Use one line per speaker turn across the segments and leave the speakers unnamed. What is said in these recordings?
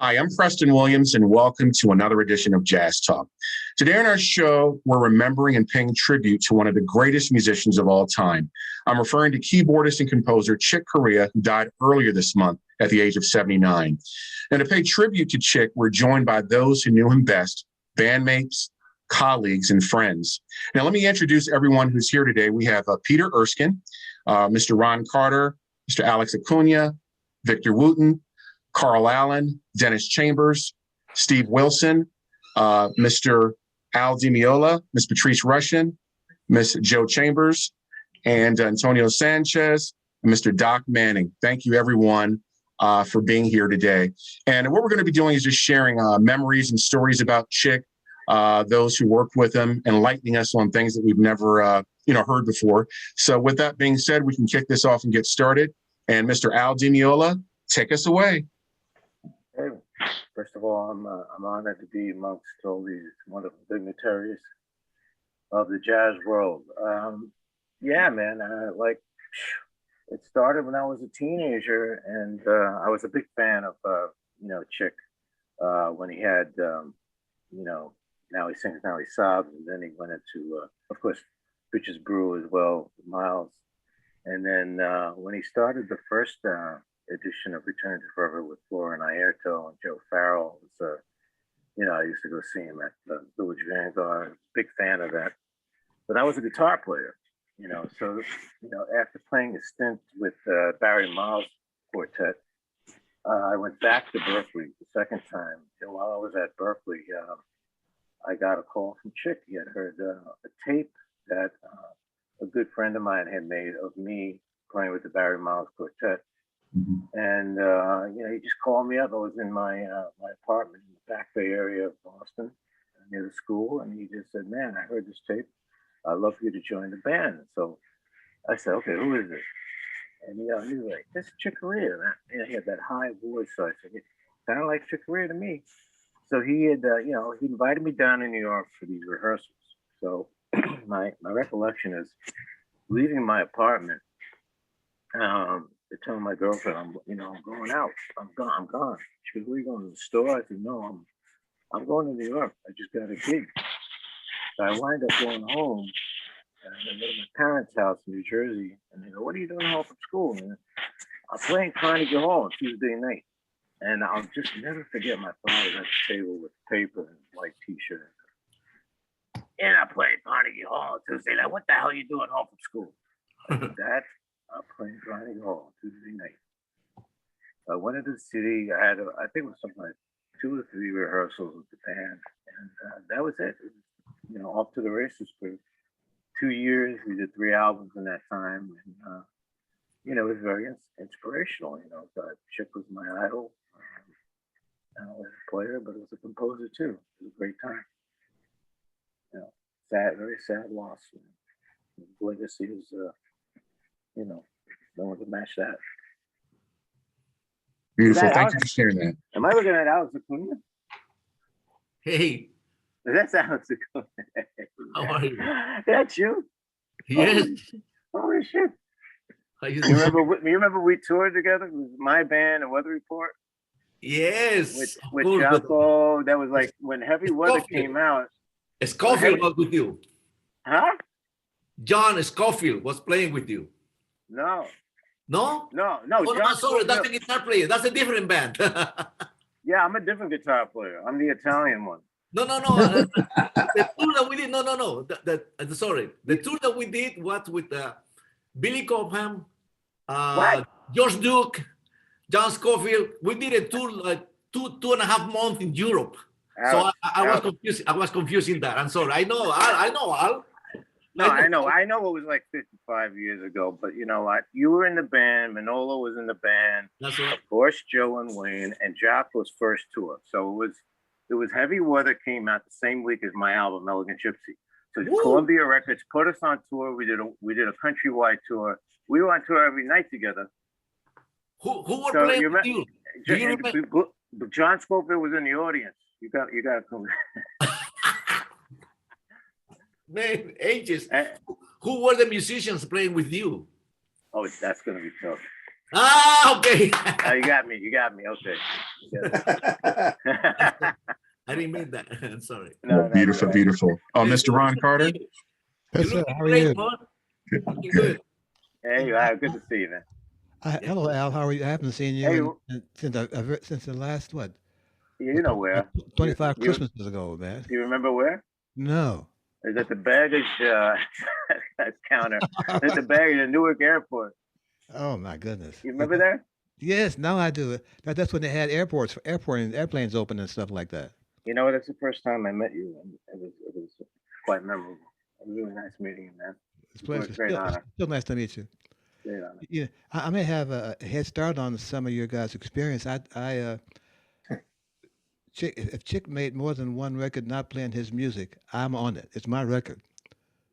Hi, I'm Preston Williams, and welcome to another edition of Jazz Talk. Today on our show, we're remembering and paying tribute to one of the greatest musicians of all time. I'm referring to keyboardist and composer Chick Corea, who died earlier this month at the age of 79. And to pay tribute to Chick, we're joined by those who knew him best, bandmates, colleagues, and friends. Now, let me introduce everyone who's here today. We have Peter Erskine, Mr. Ron Carter, Mr. Alex Acuna, Victor Wooten, Carl Allen, Dennis Chambers, Steve Wilson, Mr. Al DiMeola, Ms. Patrice Rushin, Ms. Joe Chambers, and Antonio Sanchez, and Mr. Doc Manning. Thank you, everyone, for being here today. And what we're going to be doing is just sharing memories and stories about Chick, those who worked with him, enlightening us on things that we've never heard before. So with that being said, we can kick this off and get started. And Mr. Al DiMeola, take us away.
Hey, first of all, I'm honored to be amongst all these wonderful dignitaries of the jazz world. Yeah, man, it started when I was a teenager, and I was a big fan of Chick when he had Now He Sings, Now He Sobs, and then he went into of course Bitches Brew as well, Miles, and then when he started the first edition of Return to Forever with Flora and Airto and Joe Farrell. I used to go see him at the Village Vanguard. Big fan of that. But I was a guitar player, so after playing a stint with Barry Miles Quartet, I went back to Berkeley the second time. And while I was at Berkeley, I got a call from Chick. He had heard a tape that a good friend of mine had made of me playing with the Barry Miles Quartet. And he just called me up. I was in my apartment in the Back Bay area of Boston, near the school, and he just said, "Man, I heard this tape. I'd love for you to join the band." And so I said, "Okay, who is this?" And he was like, "This is Chick Corea." He had that high voice, so I said, "It sounded like Chick Corea to me." So he had, he invited me down to New York for these rehearsals. So my recollection is leaving my apartment. Telling my girlfriend, I'm going out. I'm gone. She goes, "Where are you going, to the store?" I said, "No, I'm going to New York. I just got a gig." So I wind up going home, and I go to my parents' house in New Jersey, and they go, "What are you doing home from school?" And I'm playing Carnegie Hall on Tuesday night, and I'll just never forget my father at the table with paper and white T-shirt. "And I played Carnegie Hall on Tuesday night. What the hell are you doing home from school?" I said, "Dad, I'm playing Carnegie Hall Tuesday night." I went into the city. I had, I think it was something like 2 or 3 rehearsals with the band, and that was it. It was, off to the races for 2 years. We did 3 albums in that time, and it was very inspirational. Chick was my idol. I was a player, but as a composer too. It was a great time. Sad, very sad loss. His legacy is. No one can match that.
Beautiful. Thank you for sharing that.
Am I looking at Alex Acuna?
Hey.
That's Alex Acuna.
How are you?
That's you?
Yes.
Holy shit.
You
remember we toured together? It was my band and Weather Report?
Yes.
With Jocko. That was like when Heavy Weather came out.
Scofield was with you.
Huh?
John Scofield was playing with you.
No.
No?
No.
Oh, no, sorry, that's the guitar player. That's a different band.
Yeah, I'm a different guitar player. I'm the Italian one.
No. The tour that we did, no. Sorry. The tour that we did was with Billy Cobham, George Duke, John Scofield. We did a tour like two and a half months in Europe. So I was confused. I was confusing that. I'm sorry. I know Al.
No, I know it was like 55 years ago, but you know what? You were in the band, Manolo was in the band.
That's right.
Of course, Joe and Wayne, and Jocko's first tour. So it was Heavy Weather came out the same week as my album, Elegant Gypsy. So Columbia Records put us on tour. We did a countrywide tour. We were on tour every night together.
Who were playing with you? Do you remember?
John Scofield was in the audience. You got to come.
Man, ages. Who were the musicians playing with you?
Oh, that's going to be tough.
Ah, okay.
Oh, you got me. You got me. Okay.
I didn't mean that. I'm sorry.
No,
Beautiful,
no.
beautiful. Oh,
Hey,
Mr. Ron Carter.
You
Yes, sir.
looking
How are
great,
you?
man. Looking good.
Hey, you are. Good to see you, man.
Hello, Al. How are you? I haven't seen you
Hey,
since the last what?
you know where?
25
You
Christmases ago, man.
remember where?
No.
Is at the baggage counter. At the baggage at Newark Airport.
Oh my goodness.
You remember that?
Yes, now I do. That's when they had airplanes open and stuff like that.
You know what? It's the first time I met you, and it was quite memorable. It was really nice meeting you, man.
It's a
It was
pleasure.
a great honor.
Still nice to meet you.
Great honor.
Yeah, I may have a head start on some of your guys' experience. If Chick made more than one record not playing his music, I'm on it. It's my record.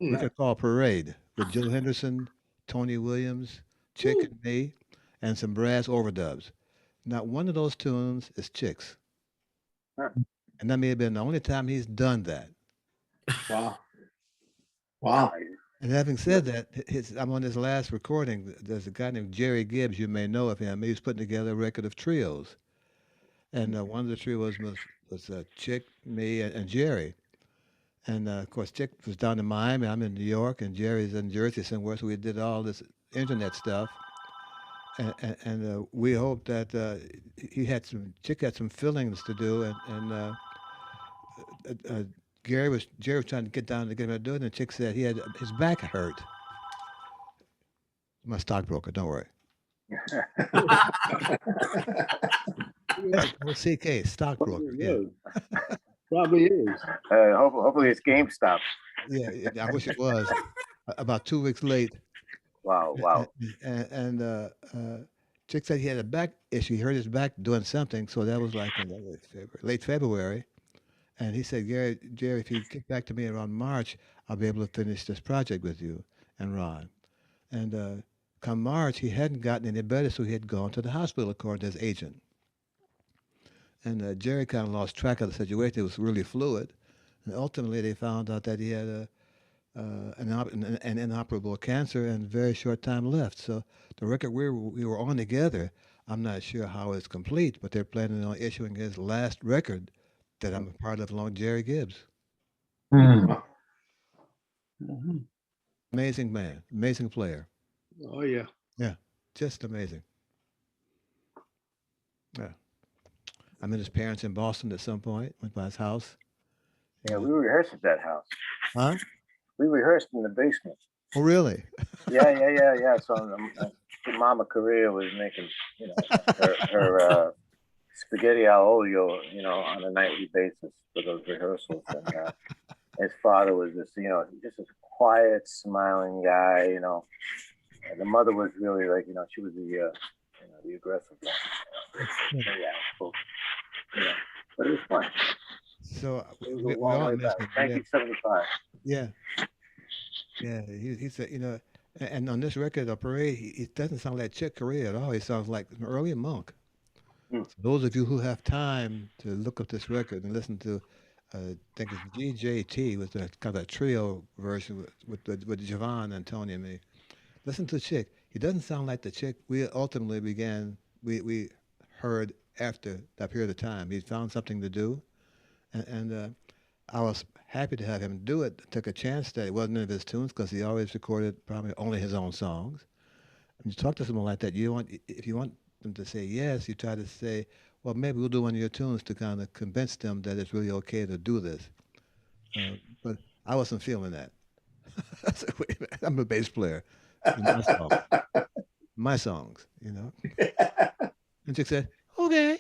Record called Parade with Joe Henderson, Tony Williams, Chick and me, and some brass overdubs. Not one of those tunes is Chick's.
Huh.
And that may have been the only time he's done that.
Wow. Wow.
And having said that, I'm on his last recording. There's a guy named Jerry Gibbs. You may know of him. He was putting together a record of trios. And one of the trios was Chick, me, and Jerry. And of course, Chick was down in Miami. I'm in New York, and Jerry's in Jersey somewhere. So we did all this internet stuff. And we hoped that Chick had some fillings to do, and Jerry was trying to get down to get him to do it, and Chick said he had his back hurt. My stockbroker, don't worry. Well, CK, stockbroker. Yeah.
Probably is.
Hopefully it's GameStop.
Yeah, I wish it was. About 2 weeks late.
Wow.
And Chick said he had a back issue. He hurt his back doing something, so that was like in late February. And he said, Jerry, if you get back to me around March, I'll be able to finish this project with you and Ron. And come March, he hadn't gotten any better, so he had gone to the hospital according to his agent. And Jerry kind of lost track of the situation. It was really fluid. And ultimately, they found out that he had an inoperable cancer and very short time left. So the record we were on together, I'm not sure how it's complete, but they're planning on issuing his last record that I'm a part of along Jerry Gibbs.
Mm.
Amazing man, amazing player.
Oh yeah.
Yeah, just amazing. Yeah. I met his parents in Boston at some point, went by his house.
Yeah, we rehearsed at that house.
Huh?
We rehearsed in the basement.
Oh, really?
Yeah. So Mama Korea was making, her spaghetti al olio, on a nightly basis for those rehearsals. And his father was just a quiet, smiling guy, And the mother was really like, she was the aggressive one. But it was fun.
So
It was
we
a long
all
way
miss
back.
him.
1975.
Yeah. He said, and on this record, Parade, it doesn't sound like Chick Corea at all. He sounds like an early Monk.
Hmm.
So those of you who have time to look up this record and listen to, I think it's GJT with the kind of a trio version with Javon and Tony and me. Listen to Chick. He doesn't sound like the Chick we ultimately we heard after that period of time. He found something to do, and I was happy to have him do it. Took a chance that it wasn't any of his tunes because he always recorded probably only his own songs. And you talk to someone like that, if you want them to say yes, you try to say, well, maybe we'll do one of your tunes to kind of convince them that it's really okay to do this. But I wasn't feeling that. I said, wait a minute, I'm a bass player. My songs, And Chick said, okay.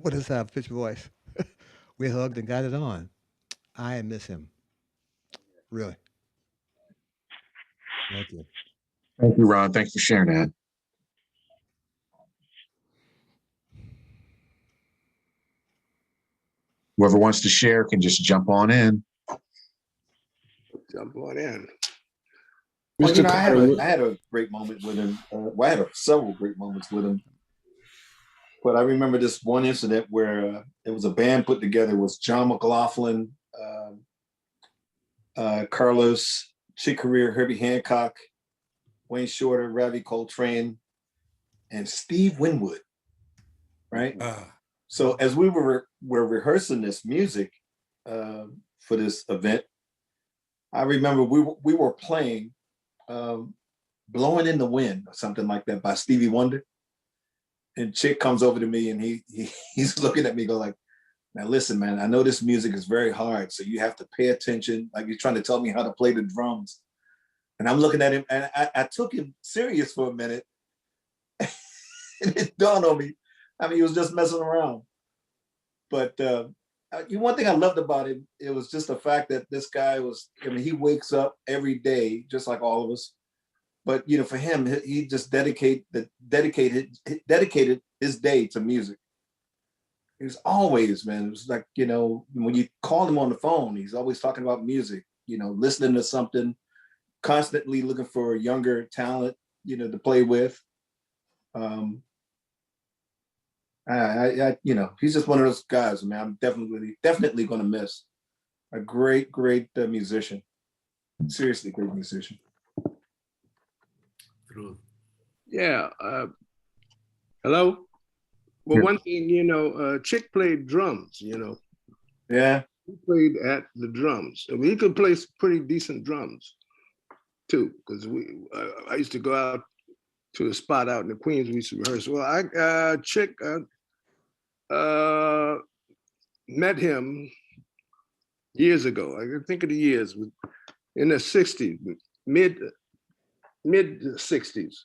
With his pitch voice. We hugged and got it on. I miss him. Really. Thank you.
Thank you, Ron. Thanks for sharing that. Whoever wants to share can just jump on in.
Jump on in.
Well,
Mr.
I had a great moment with him. I had several great moments with him. But I remember this one incident where it was a band put together. It was John McLaughlin, Carlos, Chick Corea, Herbie Hancock, Wayne Shorter, Ravi Coltrane, and Steve Winwood, right? So as we were rehearsing this music for this event, I remember we were playing "Blowing in the Wind" or something like that by Stevie Wonder, and Chick comes over to me and he's looking at me, go like, "Now listen, man, I know this music is very hard, so you have to pay attention." Like he's trying to tell me how to play the drums, and I'm looking at him, and I took him serious for a minute, and it dawned on me. I mean, he was just messing around. But one thing I loved about it, it was just the fact that this guy was, I mean, he wakes up every day, just like all of us. But, you know, for him, he just dedicated his day to music. He was always, man, it was like, you know, when you call him on the phone, he's always talking about music, you know, listening to something, constantly looking for younger talent, you know, to play with. You know, he's just one of those guys, man. I'm definitely going to miss a great musician. Seriously, great musician.
True.
Yeah. Hello. Well, one thing, you know, Chick played drums. You know,
Yeah.
he played at the drums. I mean, he could play pretty decent drums too. Because I used to go out to a spot out in the Queens. We used to rehearse. Well, Chick. Met him years ago. I can think of the years in the 60s, mid 60s.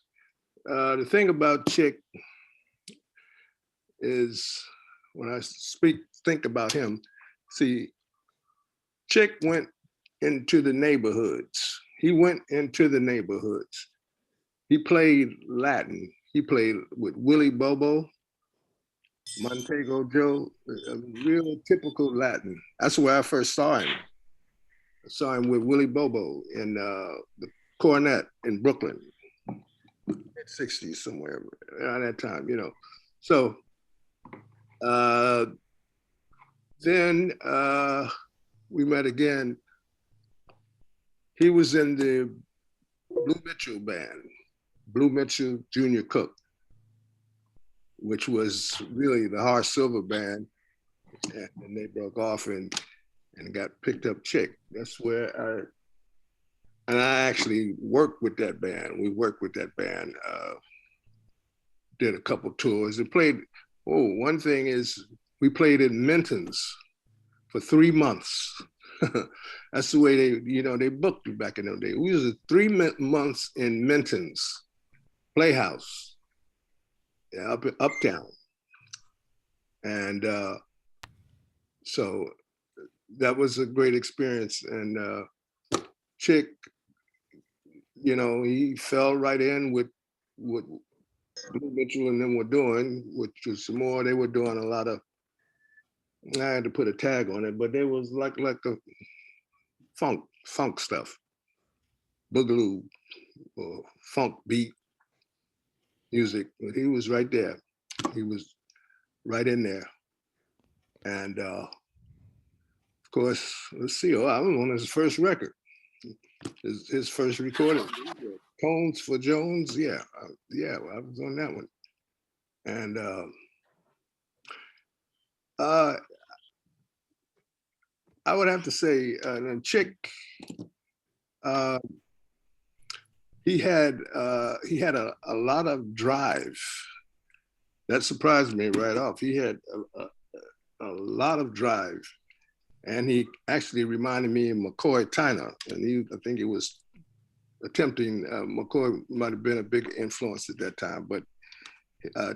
The thing about Chick is when I think about him, see, Chick went into the neighborhoods. He went into the neighborhoods. He played Latin. He played with Willie Bobo, Montego Joe, a real typical Latin. That's where I first saw him. I saw him with Willie Bobo in the Cornet in Brooklyn, mid-60s somewhere around that time, you know. So then we met again. He was in the Blue Mitchell band, Blue Mitchell Jr. Cook, which was really the Horace Silver band, and they broke off and got picked up Chick. That's where I actually worked with that band. We worked with that band, did a couple tours and played. Oh, one thing is we played in Minton's for 3 months. That's the way they booked you back in those days. We was 3 months in Minton's Playhouse. Yeah, uptown. And so that was a great experience. And Chick, you know, he fell right in with what Blue Mitchell and them were doing, which was more, they were doing a lot of, I had to put a tag on it, but there was like a funk stuff, boogaloo or funk beat music. But he was right there. He was right in there. And of course, let's see, I was on his first record, his first recording, Tones for Jones. Yeah, I was on that one. And I would have to say, Chick, he had a lot of drive. That surprised me right off. He had a lot of drive, and he actually reminded me of McCoy Tyner. And I think he was attempting. McCoy might have been a big influence at that time, but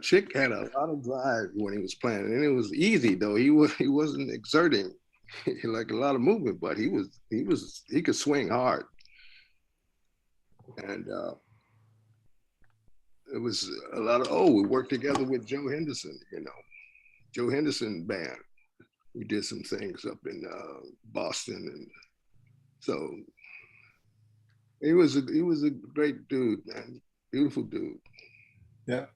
Chick had a lot of drive when he was playing, and it was easy though. He wasn't exerting like a lot of movement, but he could swing hard, and it was a lot of, we worked together with Joe Henderson, Joe Henderson band. We did some things up in Boston, and so he was a great dude, man. Beautiful dude.
Yeah.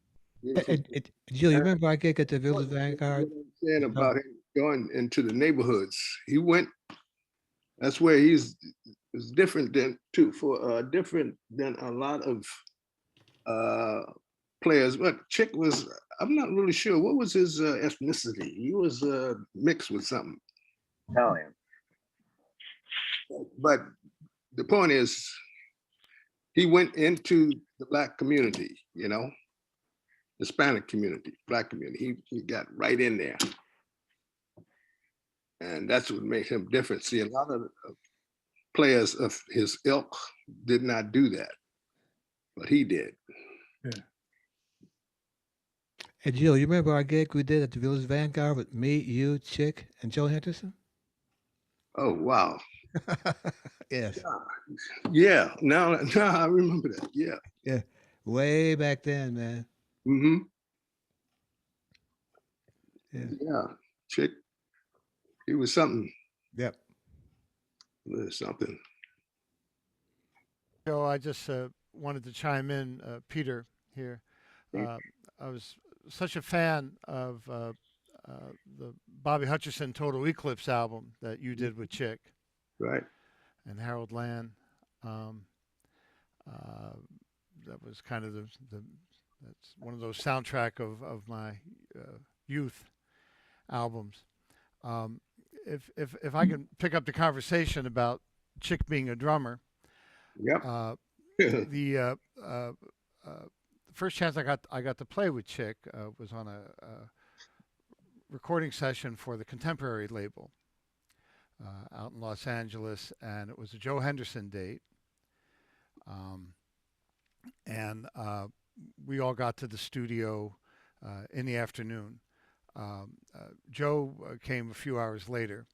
Jill, you remember our gig at the Village Vanguard?
What I'm saying about him going into the neighborhoods, he went. That's where he's different than different than a lot of players, but Chick was, I'm not really sure, what was his ethnicity? He was mixed with something.
Italian.
But the point is, he went into the Black community, you know, Hispanic community, Black community. He got right in there. And that's what made him different. See, a lot of players of his ilk did not do that, but he did.
Yeah.
Hey, Jill, you remember our gig we did at the Village Vanguard with me, you, Chick, and Joe Henderson?
Oh, wow.
Yes.
Yeah, now I remember that. Yeah.
Yeah. Way back then, man.
Mm-hmm.
Yeah.
Yeah. Chick, he was something.
Yep.
Something.
So I just wanted to chime in, Peter, here. I was such a fan of the Bobby Hutcherson Total Eclipse album that you did with Chick.
Right.
And Harold Land. That was kind of that's one of those soundtrack of my youth albums. If I can pick up the conversation about Chick being a drummer.
Yep.
The first chance I got to play with Chick was on a recording session for the Contemporary label out in Los Angeles, and it was a Joe Henderson date. And we all got to the studio in the afternoon. Joe came a few hours later.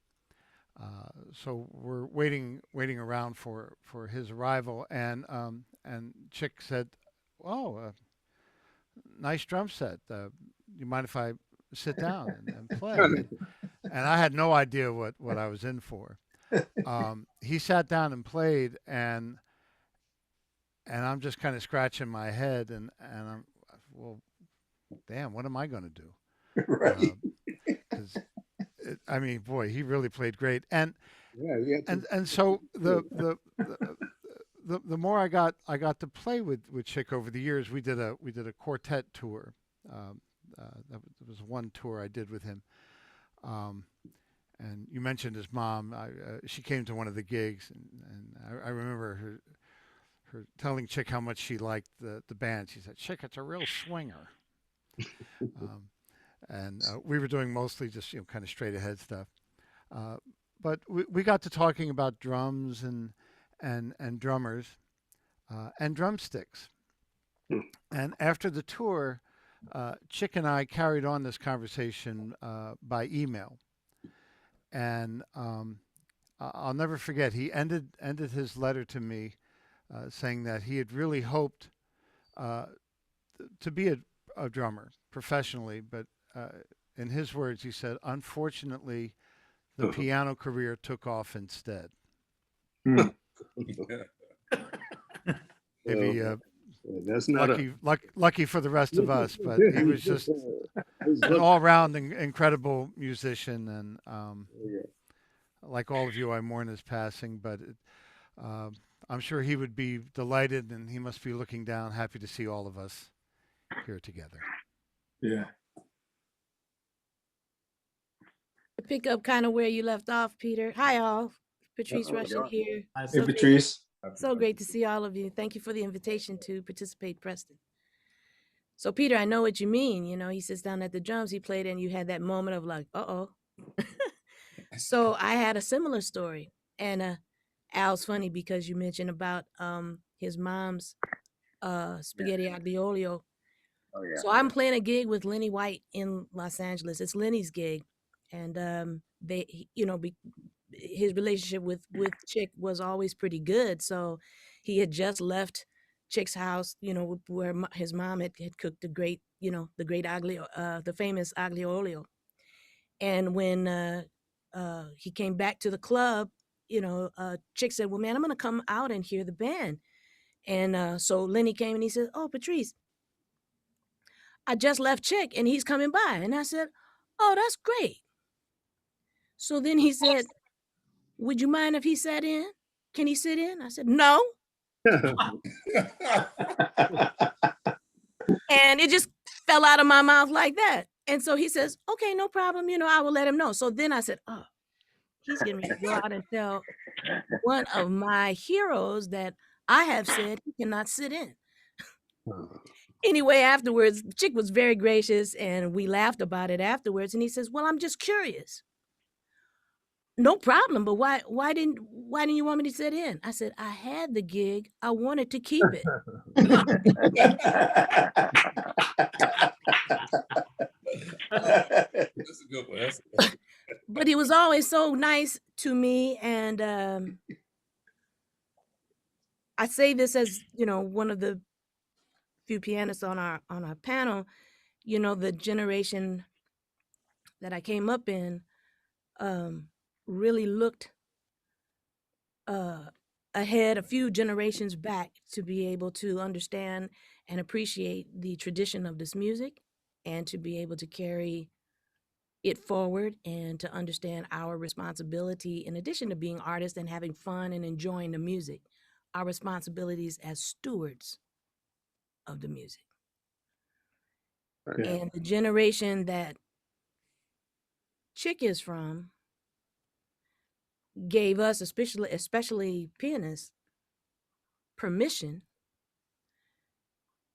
So we're waiting around for his arrival, and Chick said, "Oh, nice drum set. You mind if I sit down and play?" And I had no idea what I was in for. He sat down and played, and I'm just kind of scratching my head, and I'm, well, damn, what am I going to do?
Right.
'Cause I mean, boy, he really played great, and
Yeah.
and so the more I got to play with Chick over the years, we did a quartet tour. That was one tour I did with him. And you mentioned his mom. She came to one of the gigs, and I remember her telling Chick how much she liked the band. She said, "Chick, it's a real swinger." And we were doing mostly just kind of straight ahead stuff. But we got to talking about drums and drummers and drumsticks. And after the tour, Chick and I carried on this conversation by email. And I'll never forget, he ended his letter to me saying that he had really hoped to be a drummer professionally, but in his words, he said, "Unfortunately, the piano career took off instead." Maybe
that's not
lucky for the rest of us, but he was just an all-round incredible musician, and like all of you, I mourn his passing, but I'm sure he would be delighted, and he must be looking down, happy to see all of us here together.
Yeah.
Pick up kind of where you left off, Peter. Hi, all. Patrice Russian here.
Hey, Patrice.
So great to see all of you. Thank you for the invitation to participate, Preston. So, Peter, I know what you mean. He sits down at the drums, he played, and you had that moment of like, uh-oh. So I had a similar story. And Al's funny because you mentioned about his mom's spaghetti aglio.
Oh yeah.
So I'm playing a gig with Lenny White in Los Angeles. It's Lenny's gig. And his relationship with Chick was always pretty good. So he had just left Chick's house, where his mom had cooked the great, the famous aglio olio. And when he came back to the club, Chick said, "Well, man, I'm going to come out and hear the band." And so Lenny came and he said, "Oh, Patrice, I just left Chick and he's coming by." And I said, "Oh, that's great." So then he said, "Would you mind if he sat in? Can he sit in?" I said, "No." And it just fell out of my mouth like that. And so he says, okay, no problem. I will let him know. So then I said, oh, he's getting ready to go out and tell one of my heroes that I have said he cannot sit in. Anyway, afterwards, the chick was very gracious and we laughed about it afterwards. And he says, well, I'm just curious. No problem, but why didn't you want me to sit in? I said, I had the gig. I wanted to keep it.
That's a good one. That's a good one.
But he was always so nice to me. And I say this as, one of the few pianists on our panel, the generation that I came up in really looked ahead a few generations back to be able to understand and appreciate the tradition of this music and to be able to carry it forward and to understand our responsibility in addition to being artists and having fun and enjoying the music, our responsibilities as stewards of the music.
Yeah.
And the generation that Chick is from gave us, especially pianists, permission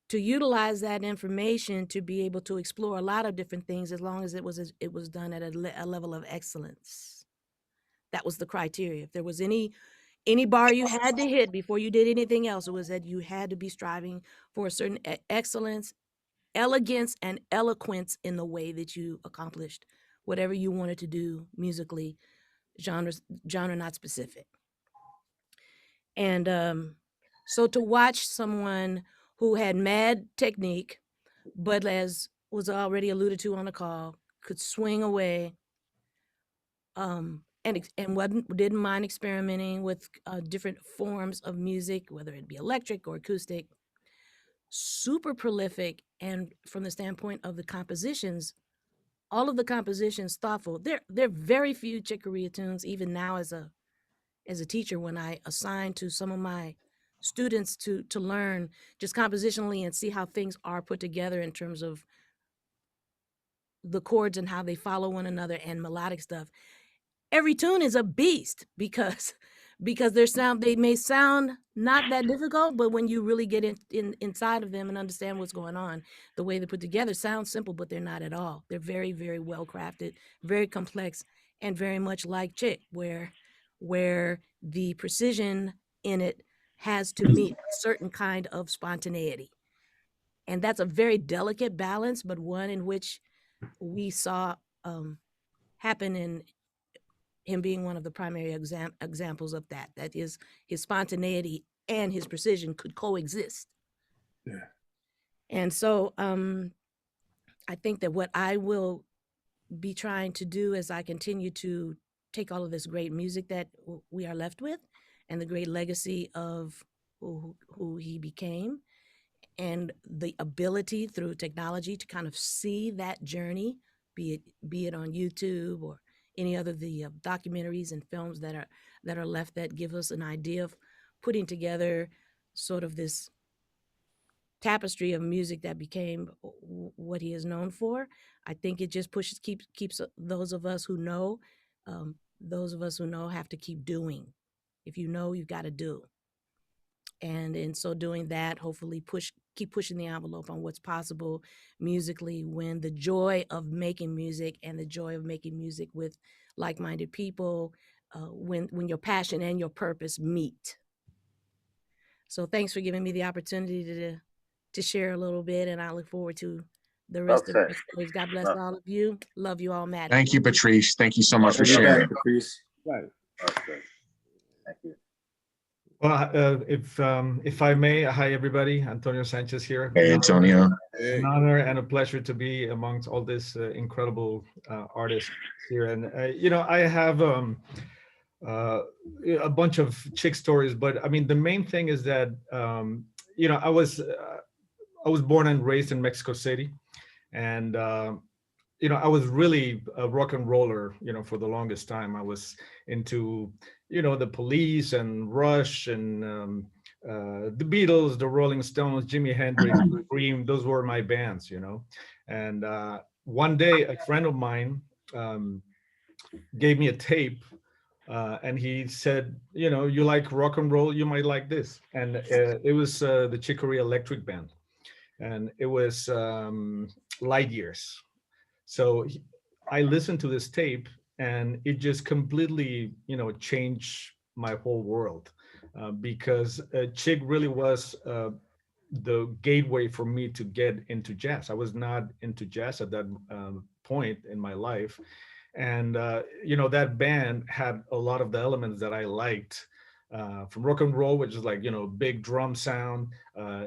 to utilize that information to be able to explore a lot of different things as long as it was done at a level of excellence. That was the criteria. If there was any bar you had to hit before you did anything else, it was that you had to be striving for a certain excellence, elegance, and eloquence in the way that you accomplished whatever you wanted to do musically, genre not specific. And so to watch someone who had mad technique, but as was already alluded to on the call, could swing away, and didn't mind experimenting with different forms of music, whether it be electric or acoustic, super prolific, and from the standpoint of the compositions, all of the compositions thoughtful. There are very few Chick Corea tunes, even now as a teacher, when I assign to some of my students to learn just compositionally and see how things are put together in terms of the chords and how they follow one another and melodic stuff. Every tune is a beast because they may sound not that difficult, but when you really get inside of them and understand what's going on, the way they're put together sounds simple, but they're not at all. They're very, very well crafted, very complex, and very much like Chick, where the precision in it has to meet a certain kind of spontaneity. And that's a very delicate balance, but one in which we saw happen in him being one of the primary examples of that. That is, his spontaneity and his precision could coexist.
Yeah.
And so I think that what I will be trying to do as I continue to take all of this great music that we are left with and the great legacy of who he became and the ability through technology to kind of see that journey, be it on YouTube or any other of the documentaries and films that are left that give us an idea of putting together sort of this tapestry of music that became what he is known for. I think it just keeps those of us who know have to keep doing. If you know, you've got to do. And in so doing that, hopefully keep pushing the envelope on what's possible musically when the joy of making music and the joy of making music with like-minded people, when your passion and your purpose meet. So thanks for giving me the opportunity to share a little bit, and I look forward to the rest of the stories. God bless all of you. Love you all, Matt.
Thank you, Patrice. Thank you so much for sharing.
Patrice.
Right.
Okay. Thank you.
Well, if I may, hi everybody. Antonio Sanchez here.
Hey, Antonio.
An honor and a pleasure to be amongst all this incredible artists here. And I have a bunch of Chick stories, but I mean the main thing is that I was born and raised in Mexico City, and I was really a rock and roller, for the longest time. I was into, the Police and Rush and the Beatles, the Rolling Stones, Jimi Hendrix, Cream. Those were my bands, you know. And one day, a friend of mine um, gave me a tape, and he said, you know, you like rock and roll, you might like this. And it was the Chick Corea Electric Band, and it was Light Years. So I listened to this tape, and it just completely, you know, changed my whole world, because Chick really was the gateway for me to get into jazz. I was not into jazz at that point in my life, and you know, that band had a lot of the elements that I liked, from rock and roll, which is like, you know, big drum sound,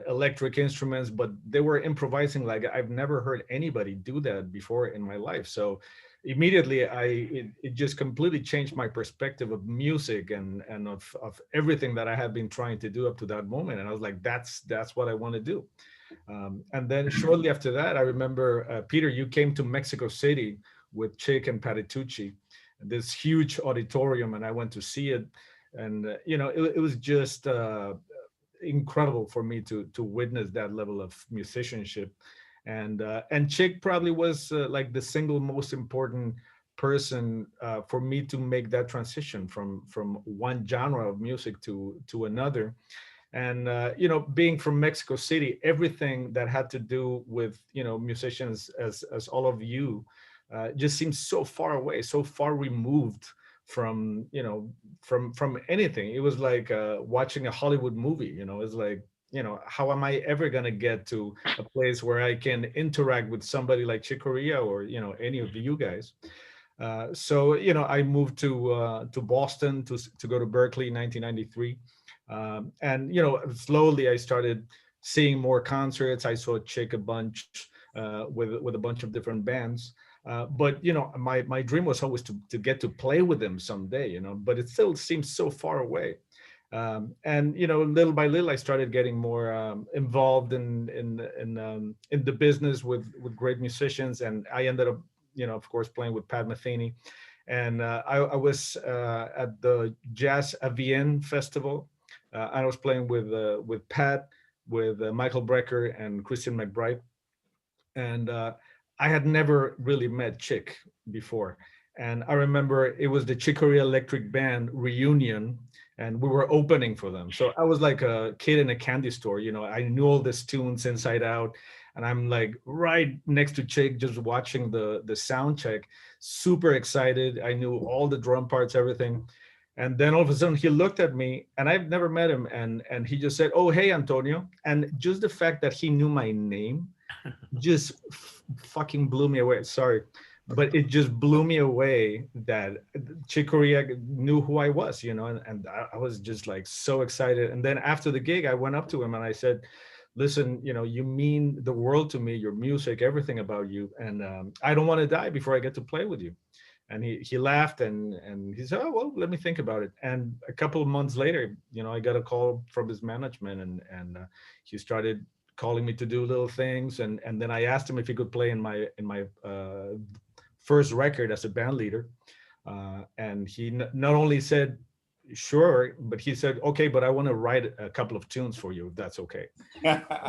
electric instruments, but they were improvising like I've never heard anybody do that before in my life. So immediately it just completely changed my perspective of music and of everything that I had been trying to do up to that moment. And I was like, that's what I want to do. And then shortly after that, I remember, Peter, you came to Mexico City with Chick and Patitucci, this huge auditorium, and I went to see it. And you know, it was just incredible for me to witness that level of musicianship. And Chick probably was like the single most important person for me to make that transition from one genre of music to another. And you know, being from Mexico City, everything that had to do with, you know, musicians, as all of you, just seems so far away, so far removed from, you know, from anything. It was like watching a Hollywood movie. You know, it's like, you know, how am I ever going to get to a place where I can interact with somebody like Chick Corea or, you know, any of you guys? So, you know, I moved to Boston to go to Berkeley in 1993. And, you know, slowly I started seeing more concerts. I saw Chick a bunch with a bunch of different bands. But, you know, my dream was always to get to play with them someday, you know, but it still seems so far away. And, you know, little by little, I started getting more involved in the business with great musicians. And I ended up, you know, of course, playing with Pat Metheny. And I was at the Jazz Avien Festival. I was playing with Pat, with Michael Brecker and Christian McBride. And I had never really met Chick before. And I remember it was the Chick Corea Electric Band reunion, and we were opening for them. So I was like a kid in a candy store, you know, I knew all these tunes inside out. And I'm like right next to Chick, just watching the sound check, super excited. I knew all the drum parts, everything. And then all of a sudden he looked at me, and I've never met him. And he just said, "Oh, hey, Antonio." And just the fact that he knew my name just fucking blew me away. Sorry, but it just blew me away that Chick Corea knew who I was, you know, and I was just like so excited. And then after the gig, I went up to him and I said, "Listen, you know, you mean the world to me, your music, everything about you. And I don't want to die before I get to play with you." And he laughed and he said, "Oh, well, let me think about it." And a couple of months later, you know, I got a call from his management, and he started calling me to do little things. And then I asked him if he could play in my first record as a band leader. And he not only said, "Sure," but he said, "Okay, but I want to write a couple of tunes for you, if that's okay."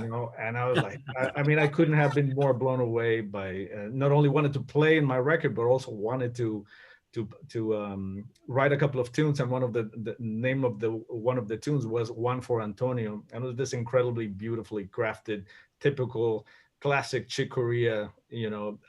You know, and I was like, I mean, I couldn't have been more blown away by not only wanted to play in my record, but also wanted to write a couple of tunes. And one of the name of one of the tunes was "One for Antonio," and it was this incredibly beautifully crafted, typical classic Chick Corea, you know,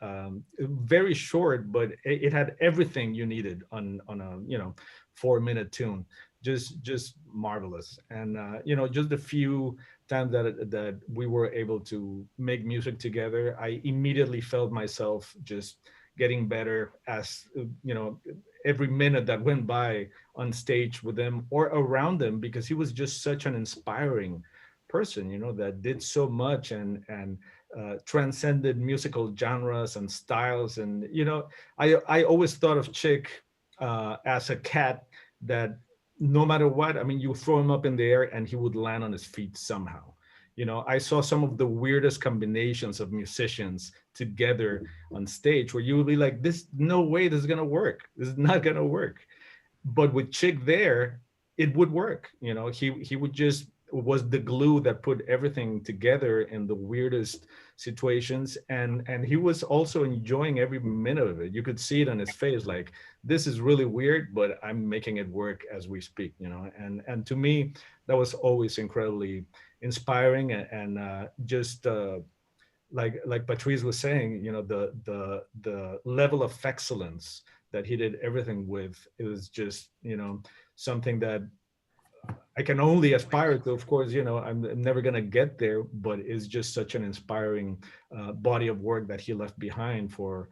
very short, but it had everything you needed on a, you know, 4-minute tune. Just marvelous. And you know, just a few times that we were able to make music together, I immediately felt myself just getting better as, you know, every minute that went by on stage with him or around him, because he was just such an inspiring person, you know, that did so much and transcended musical genres and styles. And, you know, I always thought of Chick as a cat that no matter what, I mean, you throw him up in the air and he would land on his feet somehow. You know, I saw some of the weirdest combinations of musicians together on stage where you would be like, "This, no way this is gonna work. This is not gonna work." But with Chick there, it would work. You know, he would just was the glue that put everything together in the weirdest situations. And he was also enjoying every minute of it. You could see it on his face, like, this is really weird, but I'm making it work as we speak, you know. And to me, that was always incredibly inspiring. And just like Patrice was saying, you know, the level of excellence that he did everything with, it was just, you know, something that I can only aspire to. Of course, you know, I'm never going to get there, but it's just such an inspiring body of work that he left behind for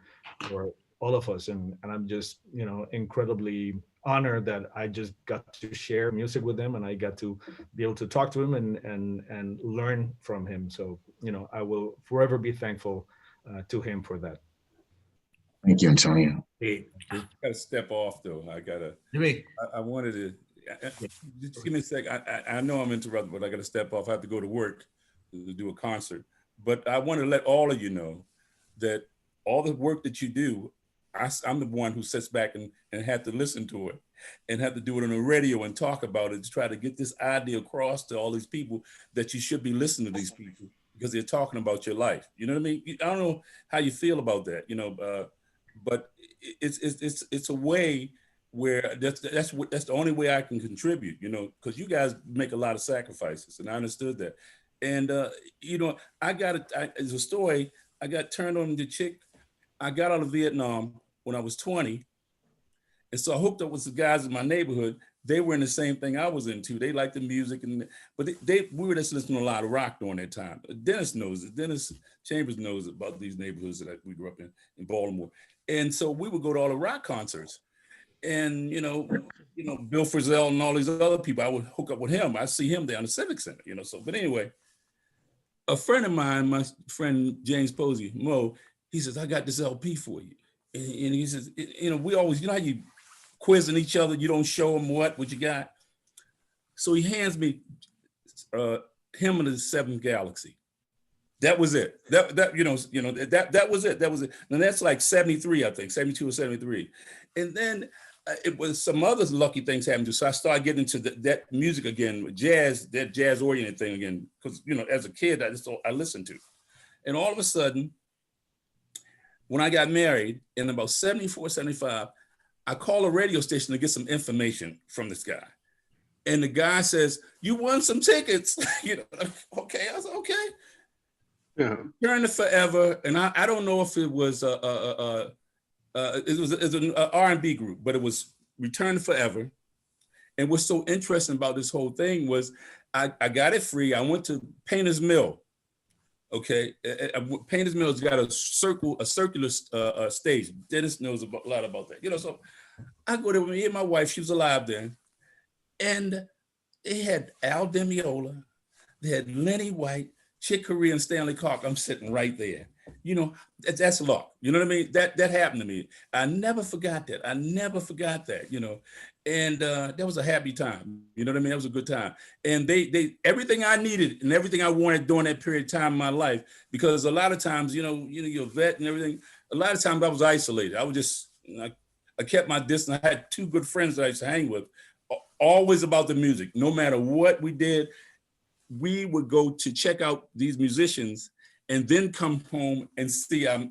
all of us. And I'm just, you know, incredibly honored that I just got to share music with him, and I got to be able to talk to him and learn from him. So, you know, I will forever be thankful to him for that.
Thank you, Antonio.
Hey,
I gotta step off though.
Jimmy.
I wanted to just give me a sec. I know I'm interrupted, but I got to step off. I have to go to work to do a concert. But I want to let all of you know that all the work that you do, I'm the one who sits back and had to listen to it and have to do it on the radio and talk about it to try to get this idea across to all these people that you should be listening to these people because they're talking about your life. You know what I mean? I don't know how you feel about that, you know, but it's a way where that's the only way I can contribute, you know, because you guys make a lot of sacrifices, and I understood that. And you know, as a story, I got turned on to Chick. I got out of Vietnam when I was 20, and so I hooked up with the guys in my neighborhood. They were in the same thing I was into. They liked the music, but we were just listening to a lot of rock during that time. Dennis knows it. Dennis Chambers knows about these neighborhoods that we grew up in Baltimore, and so we would go to all the rock concerts. And you know, Bill Frisell and all these other people, I would hook up with him. I see him down the Civic Center, you know. So, but anyway, a friend of mine, my friend James Posey, Mo, he says, I got this LP for you. And he says, you know, we always, you know how you quizzing each other, you don't show them what you got. So he hands me him and the Seventh Galaxy. That was it. That was it. That was it. And that's like 73, I think, 72 or 73. And then it was some other lucky things happened too. So I started getting into that music again, jazz, that jazz oriented thing again. Because, you know, as a kid, I listened to. And all of a sudden, when I got married in about 74, 75, I called a radio station to get some information from this guy. And the guy says, you won some tickets. You know, okay. I was like, okay.
Yeah.
Turn to Forever. And I don't know if it was it was an R&B group, but it was Return to Forever. And what's so interesting about this whole thing was I got it free. I went to Painter's Mill. Okay, Painter's Mill's got a circular stage. Dennis knows a lot about that. You know, so I go there with me and my wife. She was alive then, and they had Al Demiola, they had Lenny White, Chick Corea, and Stanley Clark. I'm sitting right there. You know, that's luck. You know what I mean? That happened to me. I never forgot that. You know, and that was a happy time. You know what I mean? That was a good time. And they everything I needed and everything I wanted during that period of time in my life, because a lot of times, you know, you're a vet and everything. A lot of times I was isolated. I was just, I kept my distance. I had two good friends that I used to hang with, always about the music. No matter what we did, we would go to check out these musicians and then come home and see our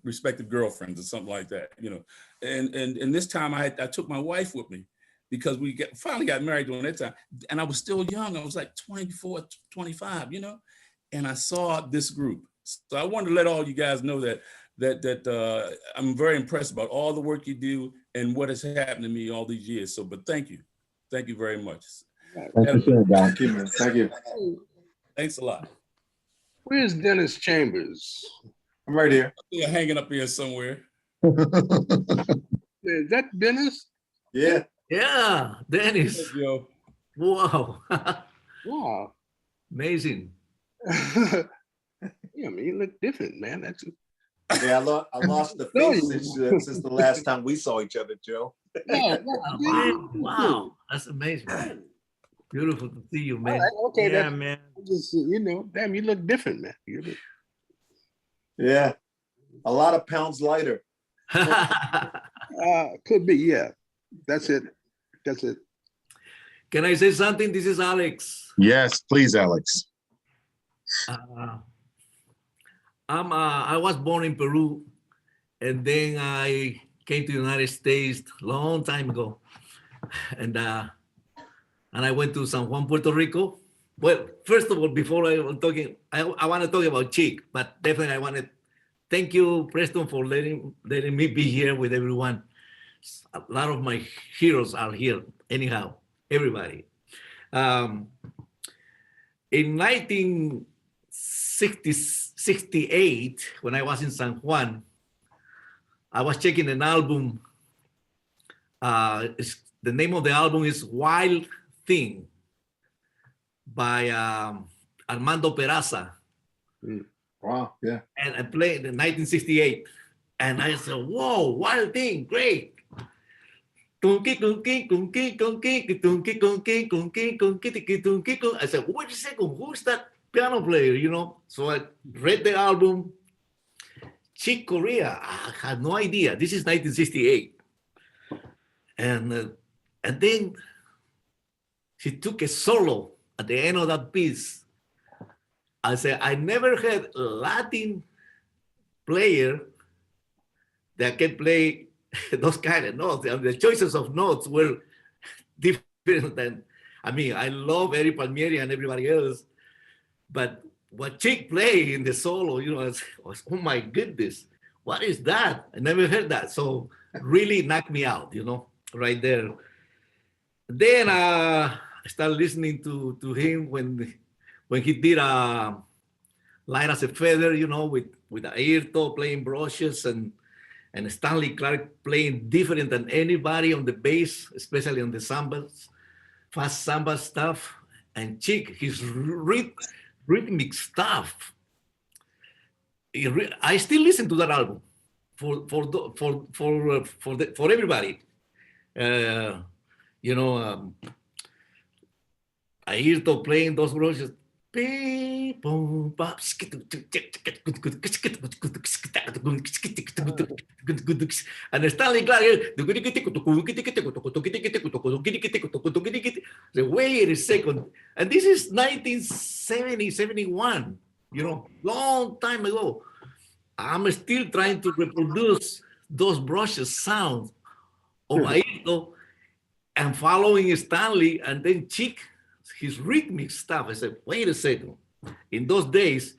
respective girlfriends or something like that, you know. And this time I took my wife with me because we finally got married during that time. And I was still young. I was like 24, 25, you know, and I saw this group. So I wanted to let all you guys know that I'm very impressed about all the work you do and what has happened to me all these years. So, but thank you. Thank you very much.
Thank you, man. Thank you.
Thanks a lot.
Where's Dennis Chambers?
I'm right here.
Yeah, hanging up here somewhere.
Is that Dennis?
Yeah.
Yeah, Dennis.
Yo.
Wow.
Wow.
Amazing.
Yeah, I mean, you look different, man. That's
Yeah, I lost the face since the last time we saw each other, Joe.
yeah,
Wow, that's amazing. Beautiful to see you, man.
Okay,
Yeah, man.
just, you know, damn, you look different, man.
Yeah, a lot of pounds lighter.
Could be, yeah. That's it.
Can I say something? This is Alex.
Yes, please, Alex.
I was born in Peru, and then I came to the United States a long time ago, and I went to San Juan, Puerto Rico. Well, first of all, before I was talking, I want to talk about Chick, but definitely I want to thank you, Preston, for letting me be here with everyone. A lot of my heroes are here. Anyhow, everybody. In 1968, when I was in San Juan, I was checking an album. The name of the album is Wild Thing by Armando Peraza.
Wow, yeah.
And I played in 1968. And I said, whoa, Wild Thing, great. I said, wait a second, who's that piano player, you know? So I read the album. Chick Corea, I had no idea. This is 1968. And then he took a solo at the end of that piece. I said, I never had a Latin player that can play those kind of notes. The choices of notes were different than, I mean, I love Eddie Palmieri and everybody else, but what Chick played in the solo, you know, was, oh my goodness, what is that? I never heard that. So really knocked me out, you know, right there. Then I started listening to him when he did Light as a Feather, you know, with Ayrton playing brushes and Stanley Clarke playing different than anybody on the bass, especially on the sambas, fast samba stuff. And Chick, his rhythmic stuff. I still listen to that album for everybody. You know, Ayrton playing those brushes. And Stanley Clarke, wait a second. And this is 1970, 71, you know, long time ago. I'm still trying to reproduce those brushes sound of Ayrton and following Stanley, and then Chick, his rhythmic stuff. I said, wait a second. In those days,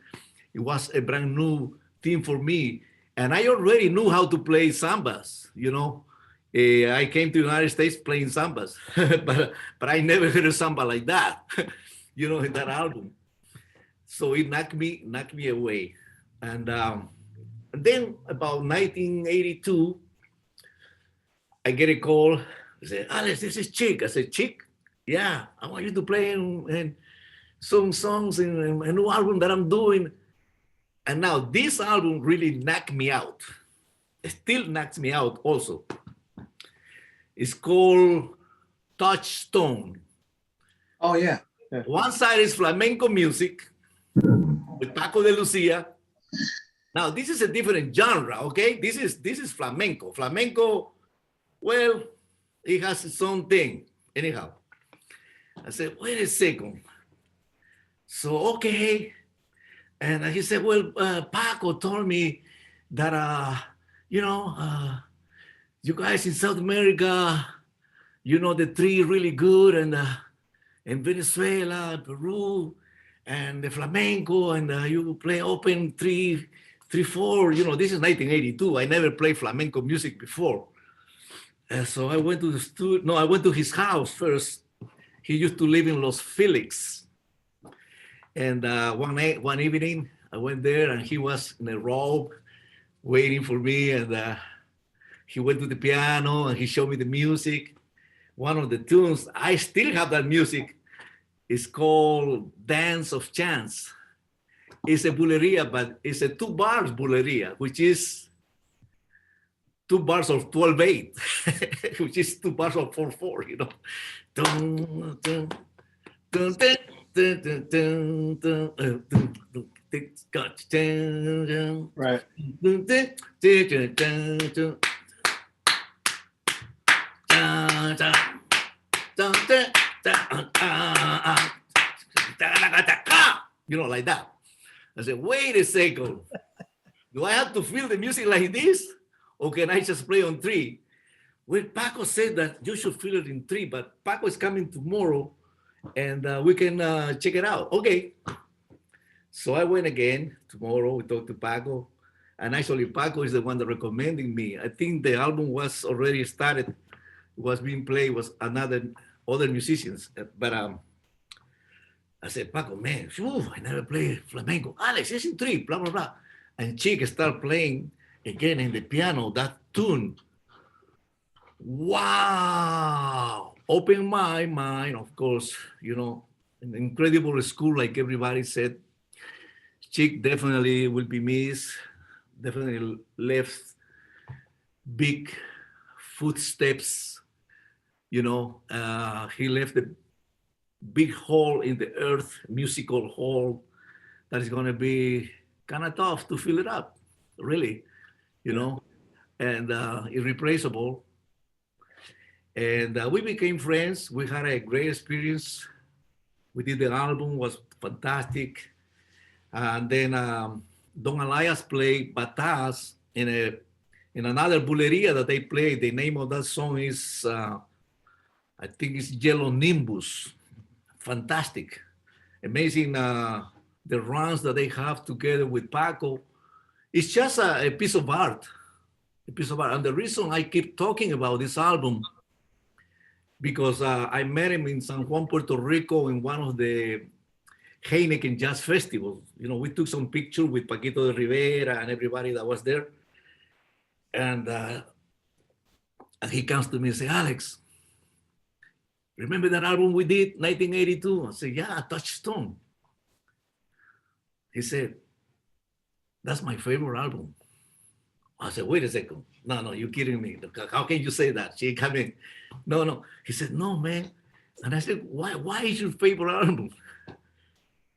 it was a brand new thing for me. And I already knew how to play sambas, you know. I came to the United States playing sambas, but I never heard a samba like that, you know, in that album. So it knocked me away. And then about 1982, I get a call. I said, Alex, this is Chick. I said, Chick? Yeah, I want you to play in some songs in a new album that I'm doing. And now this album really knocked me out. It still knocks me out also. It's called Touchstone.
Oh, yeah.
One side is flamenco music with Paco de Lucia. Now, this is a different genre, okay? This is flamenco. Flamenco, well, it has its own thing. Anyhow. I said, wait a second. So, okay. And he said, well, Paco told me that, you know, you guys in South America, you know, the three really good, and in Venezuela, Peru, and the flamenco, and you play open 3/4. You know, this is 1982. I never played flamenco music before. So I went to the studio. No, I went to his house first. He used to live in Los Felix. And one evening, I went there, and he was in a robe waiting for me. And he went to the piano, and he showed me the music. One of the tunes, I still have that music. It's called Dance of Chance. It's a buleria, but it's a 2 bars buleria, which is 2 bars of 12/8, which is 2 bars of 4/4, you know. Dun, dun, dun, dun, dun, dun, dun, dun, dun.
Right.
Dun, dun, dun, dun, dun, dun. Dun, dun, dun, dun, you know, like that. I said, wait a second. Do I have to feel the music like this? Or can I just play on 3? Well, Paco said that you should feel it in 3, but Paco is coming tomorrow and we can check it out. Okay. So I went again tomorrow. We talked to Paco. And actually, Paco is the one that recommended me. I think the album was already started, was being played, was other musicians. But I said, Paco, man, phew, I never played flamenco. Alex, it's in 3, blah, blah, blah. And Chick started playing again in the piano, that tune. Wow. Opened my mind, of course, you know, an incredible school, like everybody said. Chick definitely will be missed. Definitely left big footsteps, you know. He left a big hole in the earth, musical hole, that is going to be kind of tough to fill it up, really, you know, and irreplaceable. And we became friends. We had a great experience. We did the album, was fantastic. And then Don Elias played batas in another buleria that they played. The name of that song is, I think it's Yellow Nimbus. Fantastic. Amazing the runs that they have together with Paco. It's just a piece of art. A piece of art. And the reason I keep talking about this album, because I met him in San Juan, Puerto Rico in one of the Heineken Jazz Festival. You know, we took some pictures with Paquito de Rivera and everybody that was there. And he comes to me and says, Alex, remember that album we did, 1982? I said, yeah, Touchstone. He said, that's my favorite album. I said, wait a second. No, you're kidding me. How can you say that? She came in. No. He said, no, man. And I said, why is your favorite album?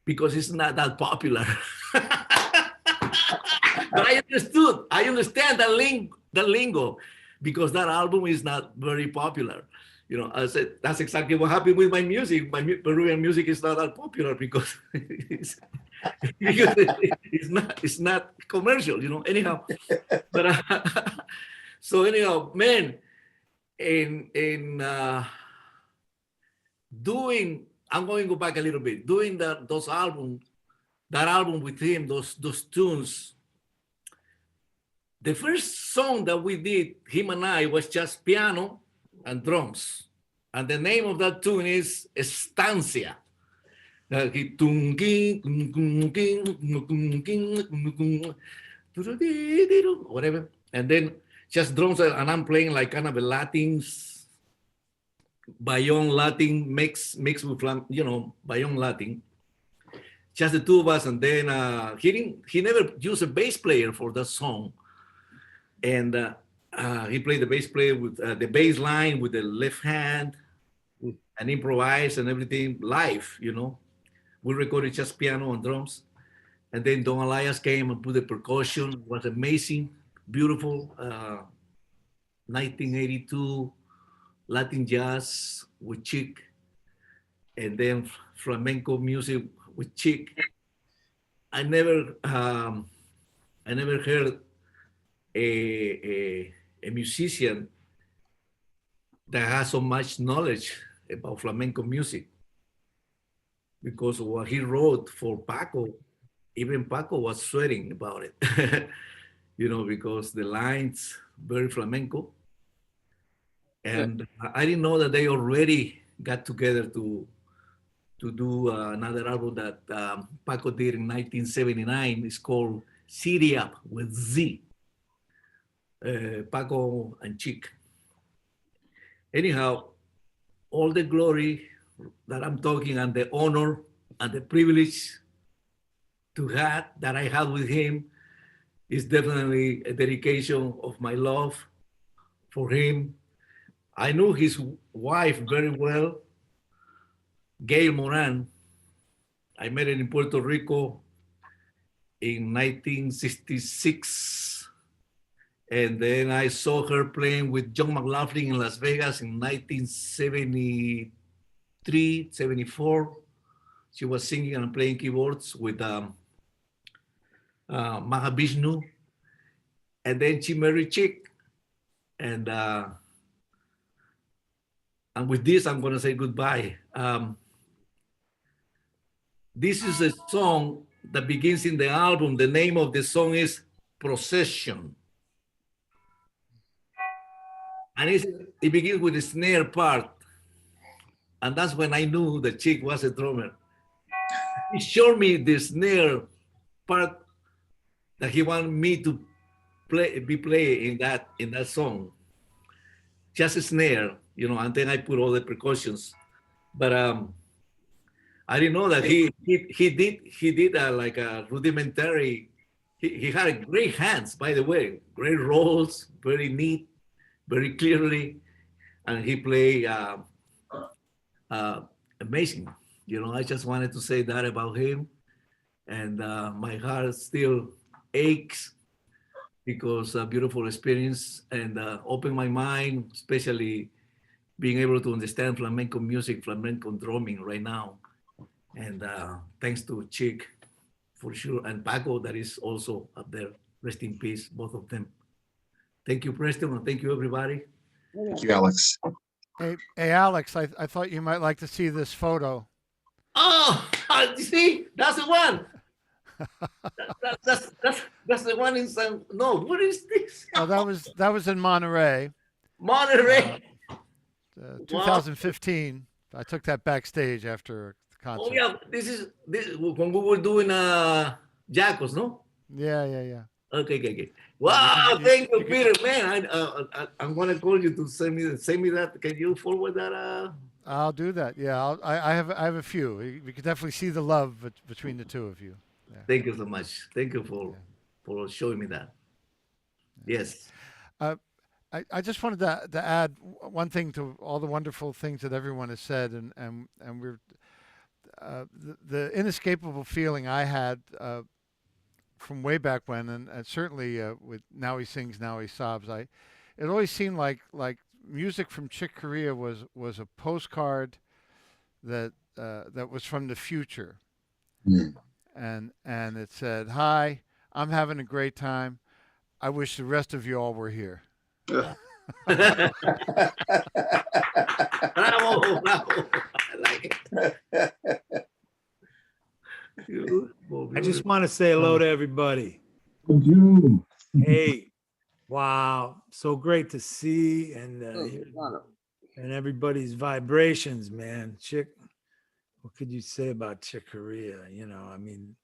Because it's not that popular. But I understand the lingo, because that album is not very popular. You know, I said, that's exactly what happened with my music. My Peruvian music is not that popular because it's not commercial, you know, anyhow. But so anyhow, man, in doing, I'm going to go back a little bit, doing that album with him, those tunes. The first song that we did, him and I, was just piano and drums. And the name of that tune is Estancia. Whatever. And then just drums, and I'm playing like kind of a Latin, Bayon Latin mix with, you know, Bayon Latin. Just the two of us. And then he never used a bass player for that song. And he played the bass player with the bass line with the left hand and improvised and everything live, you know. We recorded just piano and drums. And then Don Elias came and put the percussion. It was amazing, beautiful. 1982 Latin jazz with Chick, and then flamenco music with Chick. I never heard a musician that has so much knowledge about flamenco music, because what he wrote for Paco, even Paco was sweating about it, you know, because the lines very flamenco. And I didn't know that they already got together to do another album that Paco did in 1979. It's called City Up with Z. Paco and Chick. Anyhow, all the glory that I'm talking and the honor and the privilege that I had with him is definitely a dedication of my love for him. I knew his wife very well, Gail Moran. I met her in Puerto Rico in 1966. And then I saw her playing with John McLaughlin in Las Vegas in 1972. 73, 74. She was singing and playing keyboards with Mahavishnu. And then she married Chick. And with this, I'm going to say goodbye. This is a song that begins in the album. The name of the song is Procession. And it begins with the snare part. And that's when I knew that Chick was a drummer. He showed me the snare part that he wanted me to be playing in that song. Just a snare, you know, and then I put all the percussions. But I didn't know that he did like a rudimentary. He had great hands, by the way, great rolls, very neat, very clearly, and he played amazing. You know, I just wanted to say that about him, and my heart still aches because a beautiful experience and opened my mind, especially being able to understand flamenco music, flamenco drumming right now. And thanks to Chick, for sure, and Paco, that is also up there. Rest in peace, both of them. Thank you, Preston, and thank you, everybody.
Thank you, Alex.
Hey, Alex, I thought you might like to see this photo.
Oh, you see, that's the one. That's the one in San. No, what is this?
Oh, that was in Monterey.
Monterey.
2015. Wow. I took that backstage after the concert.
Oh yeah, this is when we were doing Jacos, no?
Yeah.
Okay. Wow, thank you, Peter. Man, I'm gonna call you to send me that. Can you forward that?
I'll do that. Yeah, I have a few. We could definitely see the love between the two of you. Yeah.
Thank you so much. Thank you for showing me that. Yes.
I just wanted to add one thing to all the wonderful things that everyone has said, and we're the inescapable feeling I had from way back when, and certainly with Now He Sings, Now He Sobs. It always seemed like music from Chick Corea was a postcard that was from the future.
Mm.
And it said, "Hi, I'm having a great time. I wish the rest of you all were here."
Bravo. I like it.
I just want to say hello to everybody. Hey, wow, so great to see and everybody's vibrations, man. Chick, what could you say about Chick Corea? You know, I mean,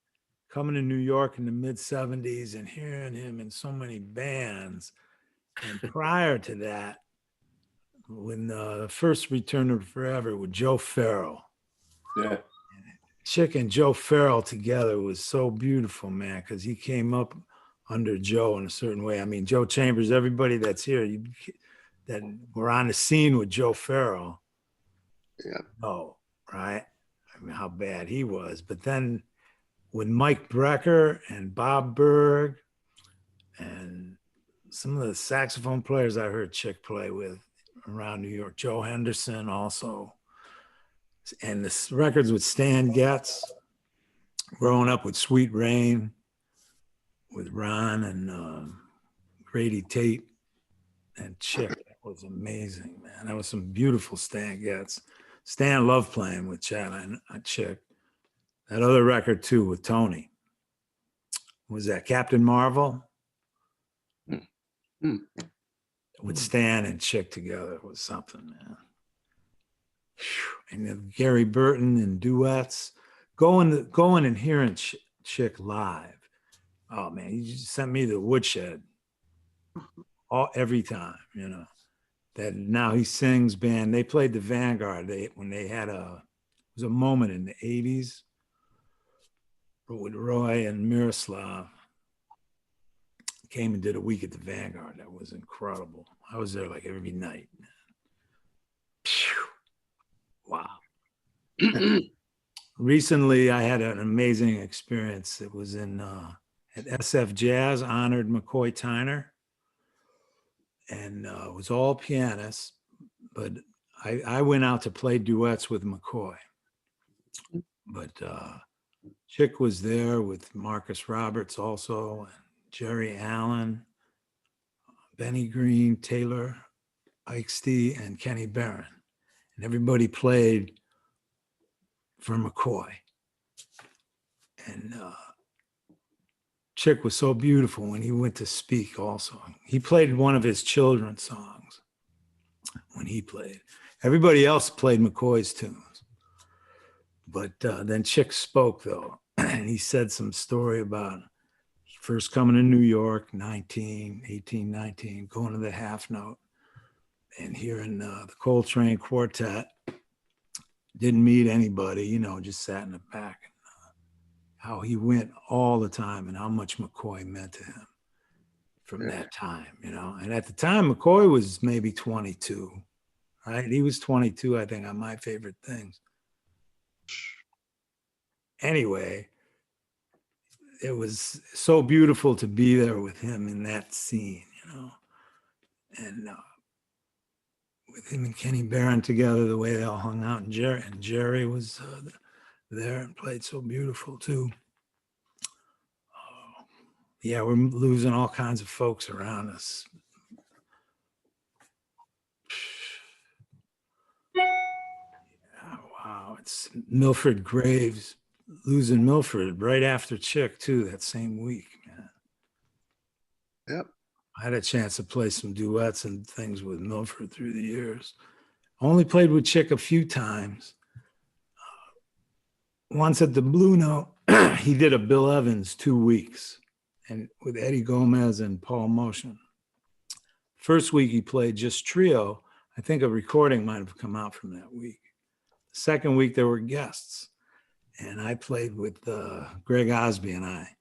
coming to New York in the mid 70s and hearing him in so many bands. And prior to that, when the first Return to Forever with Joe Farrell.
Yeah.
Chick and Joe Farrell together was so beautiful, man, because he came up under Joe in a certain way. I mean, Joe Chambers, everybody that's here that were on the scene with Joe Farrell.
Yeah.
Oh, right? I mean, how bad he was. But then with Mike Brecker and Bob Berg and some of the saxophone players I heard Chick play with around New York, Joe Henderson also. And the records with Stan Getz, growing up with Sweet Rain, with Ron and Grady Tate and Chick. That was amazing, man. That was some beautiful Stan Getz. Stan loved playing with Chad and Chick. That other record too with Tony. Was that Captain Marvel? With Stan and Chick together was something, man. And then Gary Burton and duets, going and hearing Chick live. Oh man, he just sent me the woodshed every time, you know. That Now He Sings band, they played the Vanguard. When they had it was a moment in the 80s with Roy and Miroslav. Came and did a week at the Vanguard. That was incredible. I was there like every night. Wow. Recently, I had an amazing experience. It was in at SF Jazz, honored McCoy Tyner. And it was all pianists, but I went out to play duets with McCoy, but Chick was there with Marcus Roberts also, and Jerry Allen, Benny Green, Taylor Ikesty, and Kenny Barron. And everybody played for McCoy. And Chick was so beautiful when he went to speak also. He played one of his children's songs when he played. Everybody else played McCoy's tunes. But then Chick spoke, though, and he said some story about first coming to New York, 18, 19, going to the half note, and hearing the Coltrane Quartet. Didn't meet anybody, you know, just sat in the back. How he went all the time and how much McCoy meant to him from that time, you know. And at the time, McCoy was maybe 22, right? He was 22, I think, on My Favorite Things. Anyway, it was so beautiful to be there with him in that scene, you know. And with him and Kenny Barron together, the way they all hung out, and Jerry was there and played so beautiful too. Yeah, we're losing all kinds of folks around us. Yeah, wow, it's Milford Graves, losing Milford right after Chick too, that same week, man.
Yep.
I had a chance to play some duets and things with Milford through the years. Only played with Chick a few times. Once at the Blue Note, he did a Bill Evans 2 weeks, and with Eddie Gomez and Paul Motion. First week he played just trio. I think a recording might have come out from that week. The second week there were guests, and I played with Greg Osby, and I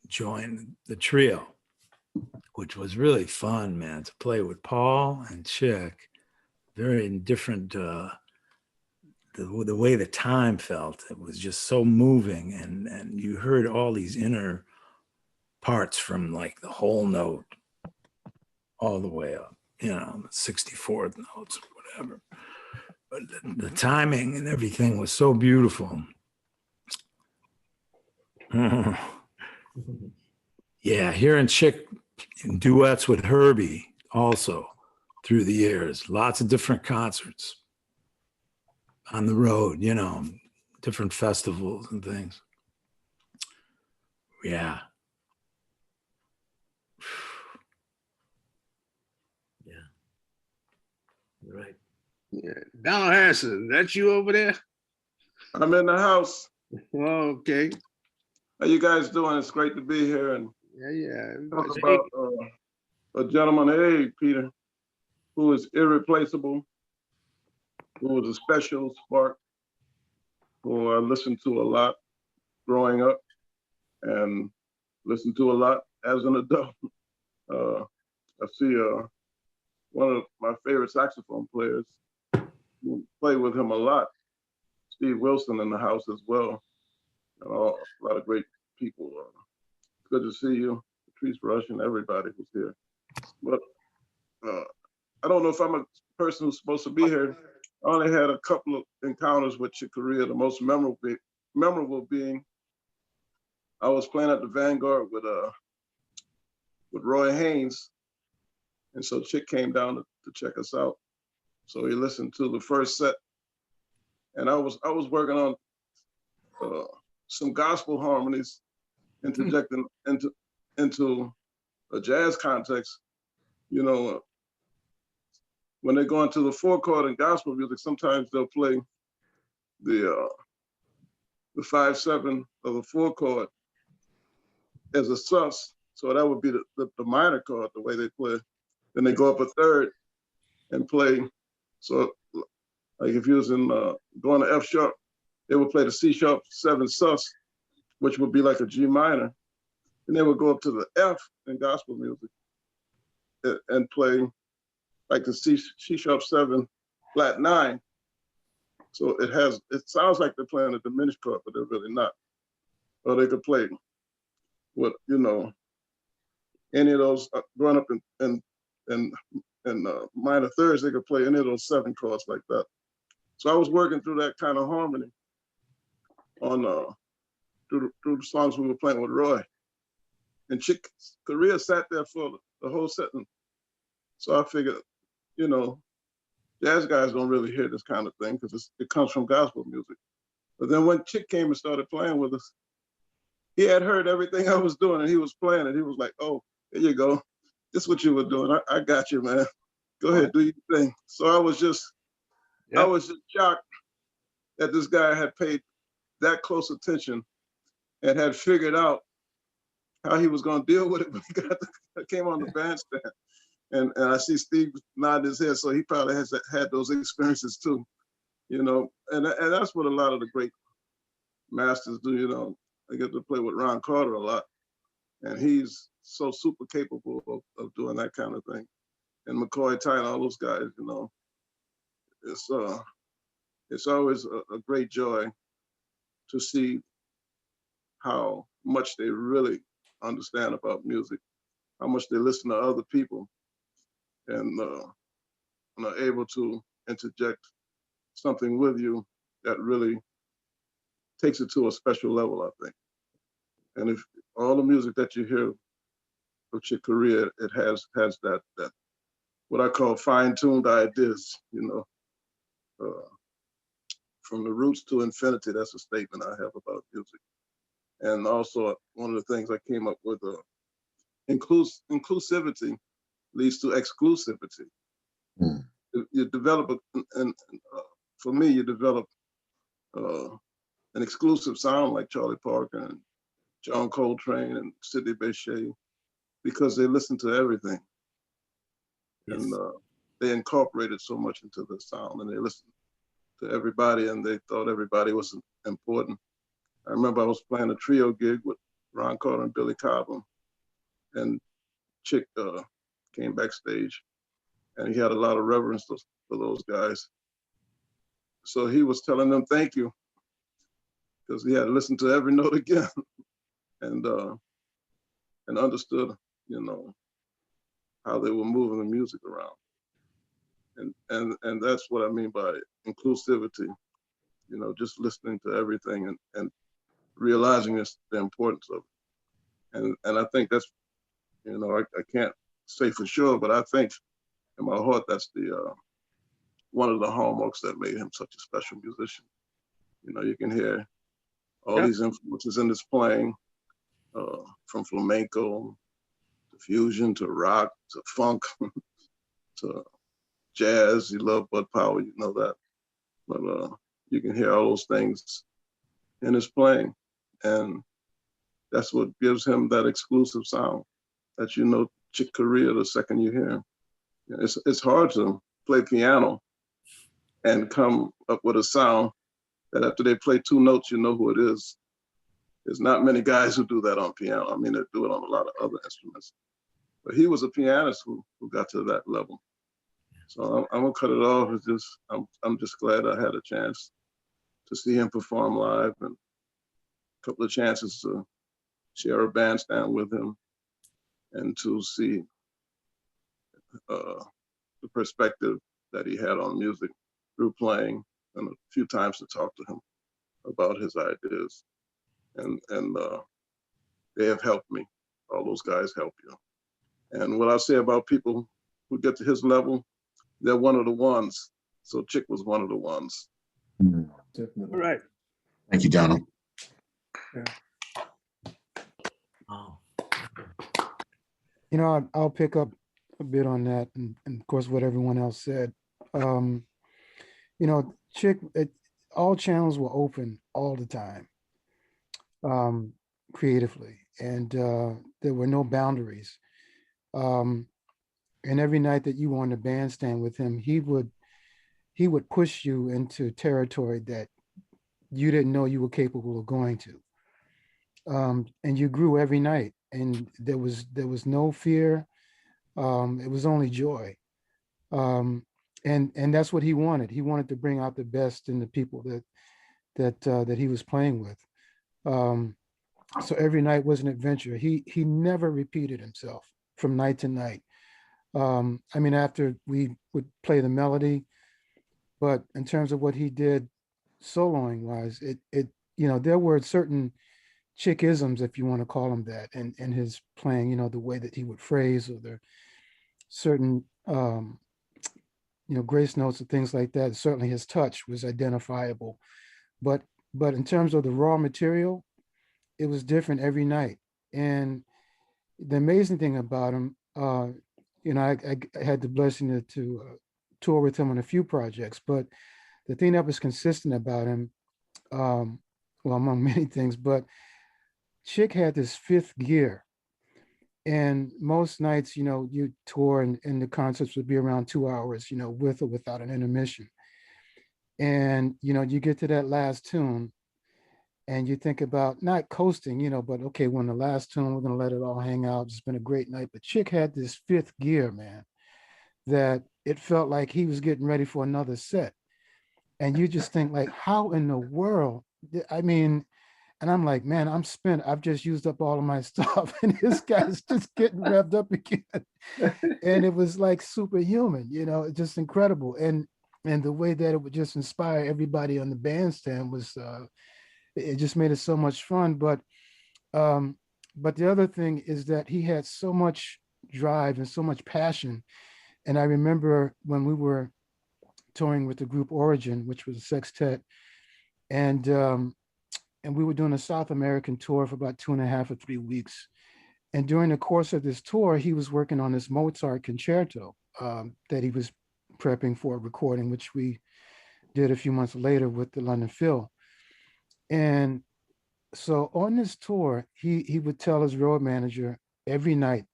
joined the trio, which was really fun, man, to play with Paul and Chick. Very different, the way the time felt. It was just so moving, and you heard all these inner parts from like the whole note all the way up, you know, the 64th notes or whatever. But the timing and everything was so beautiful. Yeah, hearing Chick in duets with Herbie also through the years, lots of different concerts on the road, you know, different festivals and things. Yeah.
Yeah. You're right.
Yeah. Donald Harrison, that's you over there?
I'm in the house.
Okay.
How you guys doing? It's great to be here and
Yeah.
talk about a gentleman, hey, Peter, who is irreplaceable, who was a special spark, who I listened to a lot growing up and listened to a lot as an adult. I see one of my favorite saxophone players who play with him a lot, Steve Wilson, in the house as well. A lot of great people. Good to see you, Patrice Rush, and everybody who's here. But I don't know if I'm a person who's supposed to be here. I only had a couple of encounters with Chick Corea. The most memorable being I was playing at the Vanguard with Roy Haynes, and so Chick came down to check us out. So he listened to the first set, and I was working on some gospel harmonies, interjecting into a jazz context. You know, when they go into the 4-chord in gospel music, sometimes they'll play the 5/7 of the 4-chord as a sus. So that would be the minor chord, the way they play. Then they go up a third and play. So like if you was in going to F sharp, they would play the C sharp 7 sus, which would be like a G minor. And they would go up to the F in gospel music and play like the C sharp 7 flat 9. So it sounds like they're playing a diminished chord, but they're really not. Or they could play with, you know, any of those growing up in and minor thirds, they could play any of those 7 chords like that. So I was working through that kind of harmony on through the songs we were playing with Roy. And Chick Corea sat there for the whole setting. So I figured, you know, jazz guys don't really hear this kind of thing because it comes from gospel music. But then when Chick came and started playing with us, he had heard everything I was doing and he was playing it. He was like, oh, there you go. This is what you were doing. I got you, man. Go ahead, do your thing. So I was just shocked that this guy had paid that close attention and had figured out how he was going to deal with it when he came on the bandstand. And I see Steve nod his head, so he probably has had those experiences too, you know. And that's what a lot of the great masters do, you know. I get to play with Ron Carter a lot, and he's so super capable of doing that kind of thing. And McCoy Tyner, all those guys, you know. It's always a great joy to see how much they really understand about music, how much they listen to other people, and are able to interject something with you that really takes it to a special level, I think. And if all the music that you hear of Chick Corea, it has that what I call fine-tuned ideas, you know. From the roots to infinity, that's a statement I have about music. And also one of the things I came up with, inclusivity leads to exclusivity. You develop, for me, you develop an exclusive sound like Charlie Parker and John Coltrane and Sidney Bechet, because they listen to everything. Yes. And they incorporated so much into the sound, and they listened to everybody, and they thought everybody was important. I remember I was playing a trio gig with Ron Carter and Billy Cobham, and Chick came backstage, and he had a lot of reverence for those guys. So he was telling them thank you, because he had listened to every note again, and understood, you know, how they were moving the music around. And that's what I mean by inclusivity, you know, just listening to everything and realizing the importance of it. And I think that's, you know, I can't say for sure, but I think in my heart that's the one of the hallmarks that made him such a special musician. You know, you can hear all these influences in his playing, from flamenco to fusion to rock to funk to jazz. He loved Bud Powell, you know that. But you can hear all those things in his playing. And that's what gives him that exclusive sound that you know Chick Corea the second you hear him. It's hard to play piano and come up with a sound that after they play 2 notes, you know who it is. There's not many guys who do that on piano. I mean, they do it on a lot of other instruments. But he was a pianist who got to that level. So I'm gonna cut it off. It's just I'm just glad I had a chance to see him perform live, and a couple of chances to share a bandstand with him, and to see the perspective that he had on music through playing, and a few times to talk to him about his ideas. And they have helped me. All those guys help you. And what I say about people who get to his level, they're one of the ones. So Chick was one of the ones.
Definitely.
All right.
Thank you, Donald.
Oh.
You know, I'll pick up a bit on that, and of course what everyone else said. You know, Chick, all channels were open all the time, creatively, and there were no boundaries. And every night that you were on the bandstand with him, he would push you into territory that you didn't know you were capable of going to. And you grew every night, and there was no fear. It was only joy. And that's what he wanted. He wanted to bring out the best in the people that he was playing with. So every night was an adventure. He never repeated himself from night to night. I mean, after we would play the melody, but in terms of what he did soloing wise, there were certain Chickisms, if you want to call them that, in his playing, the way that he would phrase, or the certain, grace notes and things like that. Certainly his touch was identifiable, but in terms of the raw material, it was different every night. And the amazing thing about him, I had the blessing to tour with him on a few projects, but the thing that was consistent about him, well, among many things, but Chick had this fifth gear. And most nights, you tour and the concerts would be around 2 hours, with or without an intermission. And, you get to that last tune and you think about not coasting, but okay, when the last tune, we're going to let it all hang out. It's been a great night. But Chick had this fifth gear, man, that it felt like he was getting ready for another set. And you just think like, how in the world? I mean, and I'm like, man, I'm spent. I've just used up all of my stuff. And this guy's just getting revved up again. And it was like superhuman, just incredible. And the way that it would just inspire everybody on the bandstand was, it just made it so much fun. But the other thing is that he had so much drive and so much passion. And I remember when we were touring with the group Origin, which was a sextet, and we were doing a South American tour for about 2.5 or 3 weeks. And during the course of this tour, he was working on this Mozart concerto that he was prepping for a recording, which we did a few months later with the London Phil. And so on this tour, he would tell his road manager every night,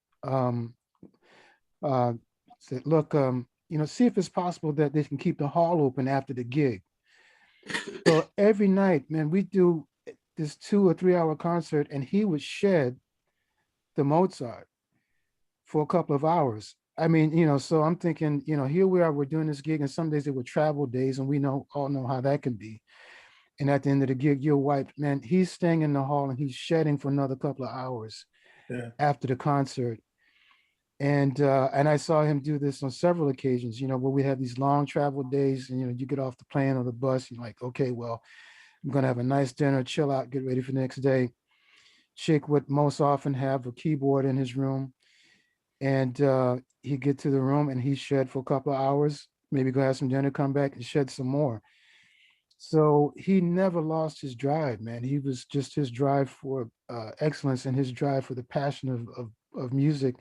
said, look, see if it's possible that they can keep the hall open after the gig. So every night, man, we do this 2 or 3 hour concert, and he would shed the Mozart for a couple of hours. I mean, so I'm thinking, here we are, we're doing this gig, and some days they were travel days, and we all know how that can be. And at the end of the gig, you're wiped. Man, he's staying in the hall and he's shedding for another couple of hours after the concert. And I saw him do this on several occasions, where we have these long travel days, and you get off the plane or the bus, you're like, okay, well, I'm gonna have a nice dinner, chill out, get ready for the next day. Chick would most often have a keyboard in his room, and he'd get to the room and he shed for a couple of hours, maybe go have some dinner, come back and shed some more. So he never lost his drive, man. He was just his drive for excellence and his drive for the passion of music.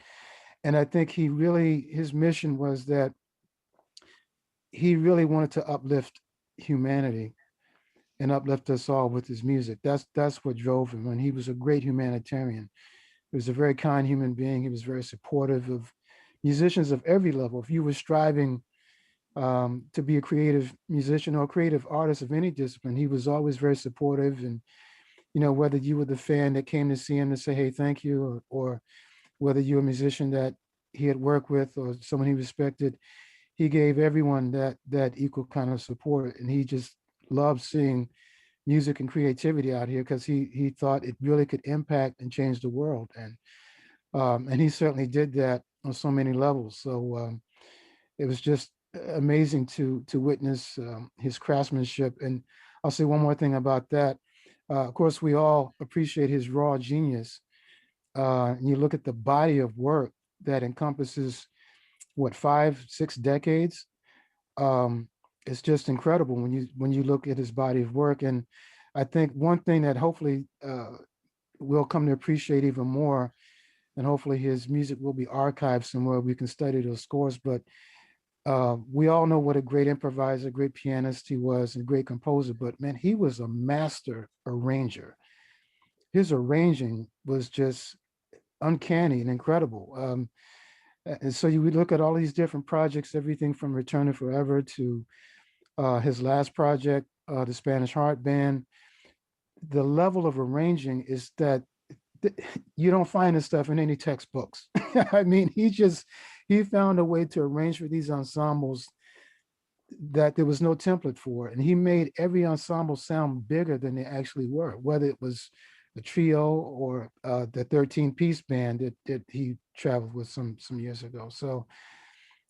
And I think his mission was that he really wanted to uplift humanity and uplift us all with his music. That's what drove him. And he was a great humanitarian. He was a very kind human being. He was very supportive of musicians of every level. If you were striving to be a creative musician or a creative artist of any discipline, he was always very supportive. And, whether you were the fan that came to see him to say, hey, thank you, or whether you're a musician that he had worked with or someone he respected, he gave everyone that equal kind of support. And he just loved seeing music and creativity out here because he thought it really could impact and change the world. And he certainly did that on so many levels. So it was just amazing to witness his craftsmanship. And I'll say one more thing about that. Of course, we all appreciate his raw genius. And you look at the body of work that encompasses 5-6 decades. It's just incredible when you look at his body of work. And I think one thing that hopefully we'll come to appreciate even more, and hopefully his music will be archived somewhere we can study those scores. But we all know what a great improviser, great pianist he was, and great composer. But man, he was a master arranger. His arranging was just uncanny and incredible. And so we look at all these different projects, everything from Return to Forever to his last project, the Spanish Heart Band. The level of arranging is that you don't find this stuff in any textbooks. I mean, he found a way to arrange for these ensembles that there was no template for. And he made every ensemble sound bigger than they actually were, whether it was the trio or the 13-piece band that he traveled with some years ago. So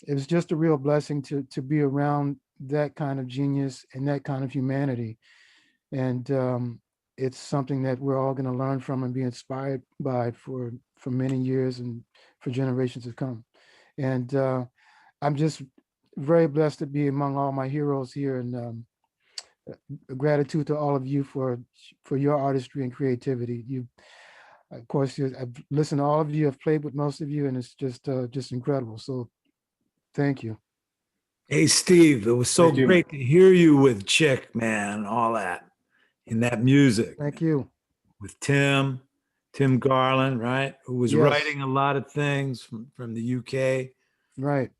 it was just a real blessing to be around that kind of genius and that kind of humanity. And it's something that we're all going to learn from and be inspired by for many years and for generations to come. And I'm just very blessed to be among all my heroes here, and gratitude to all of you for your artistry and creativity. You, of course, I've listened to all of you. I've played with most of you, and it's just incredible. So, thank you.
Hey, Steve, it was so
Thank you,
great to hear you with Chick, man, all that in that music.
Thank you.
With Tim Garland, right? Who was
Yes.
writing a lot of things from the UK.
Right.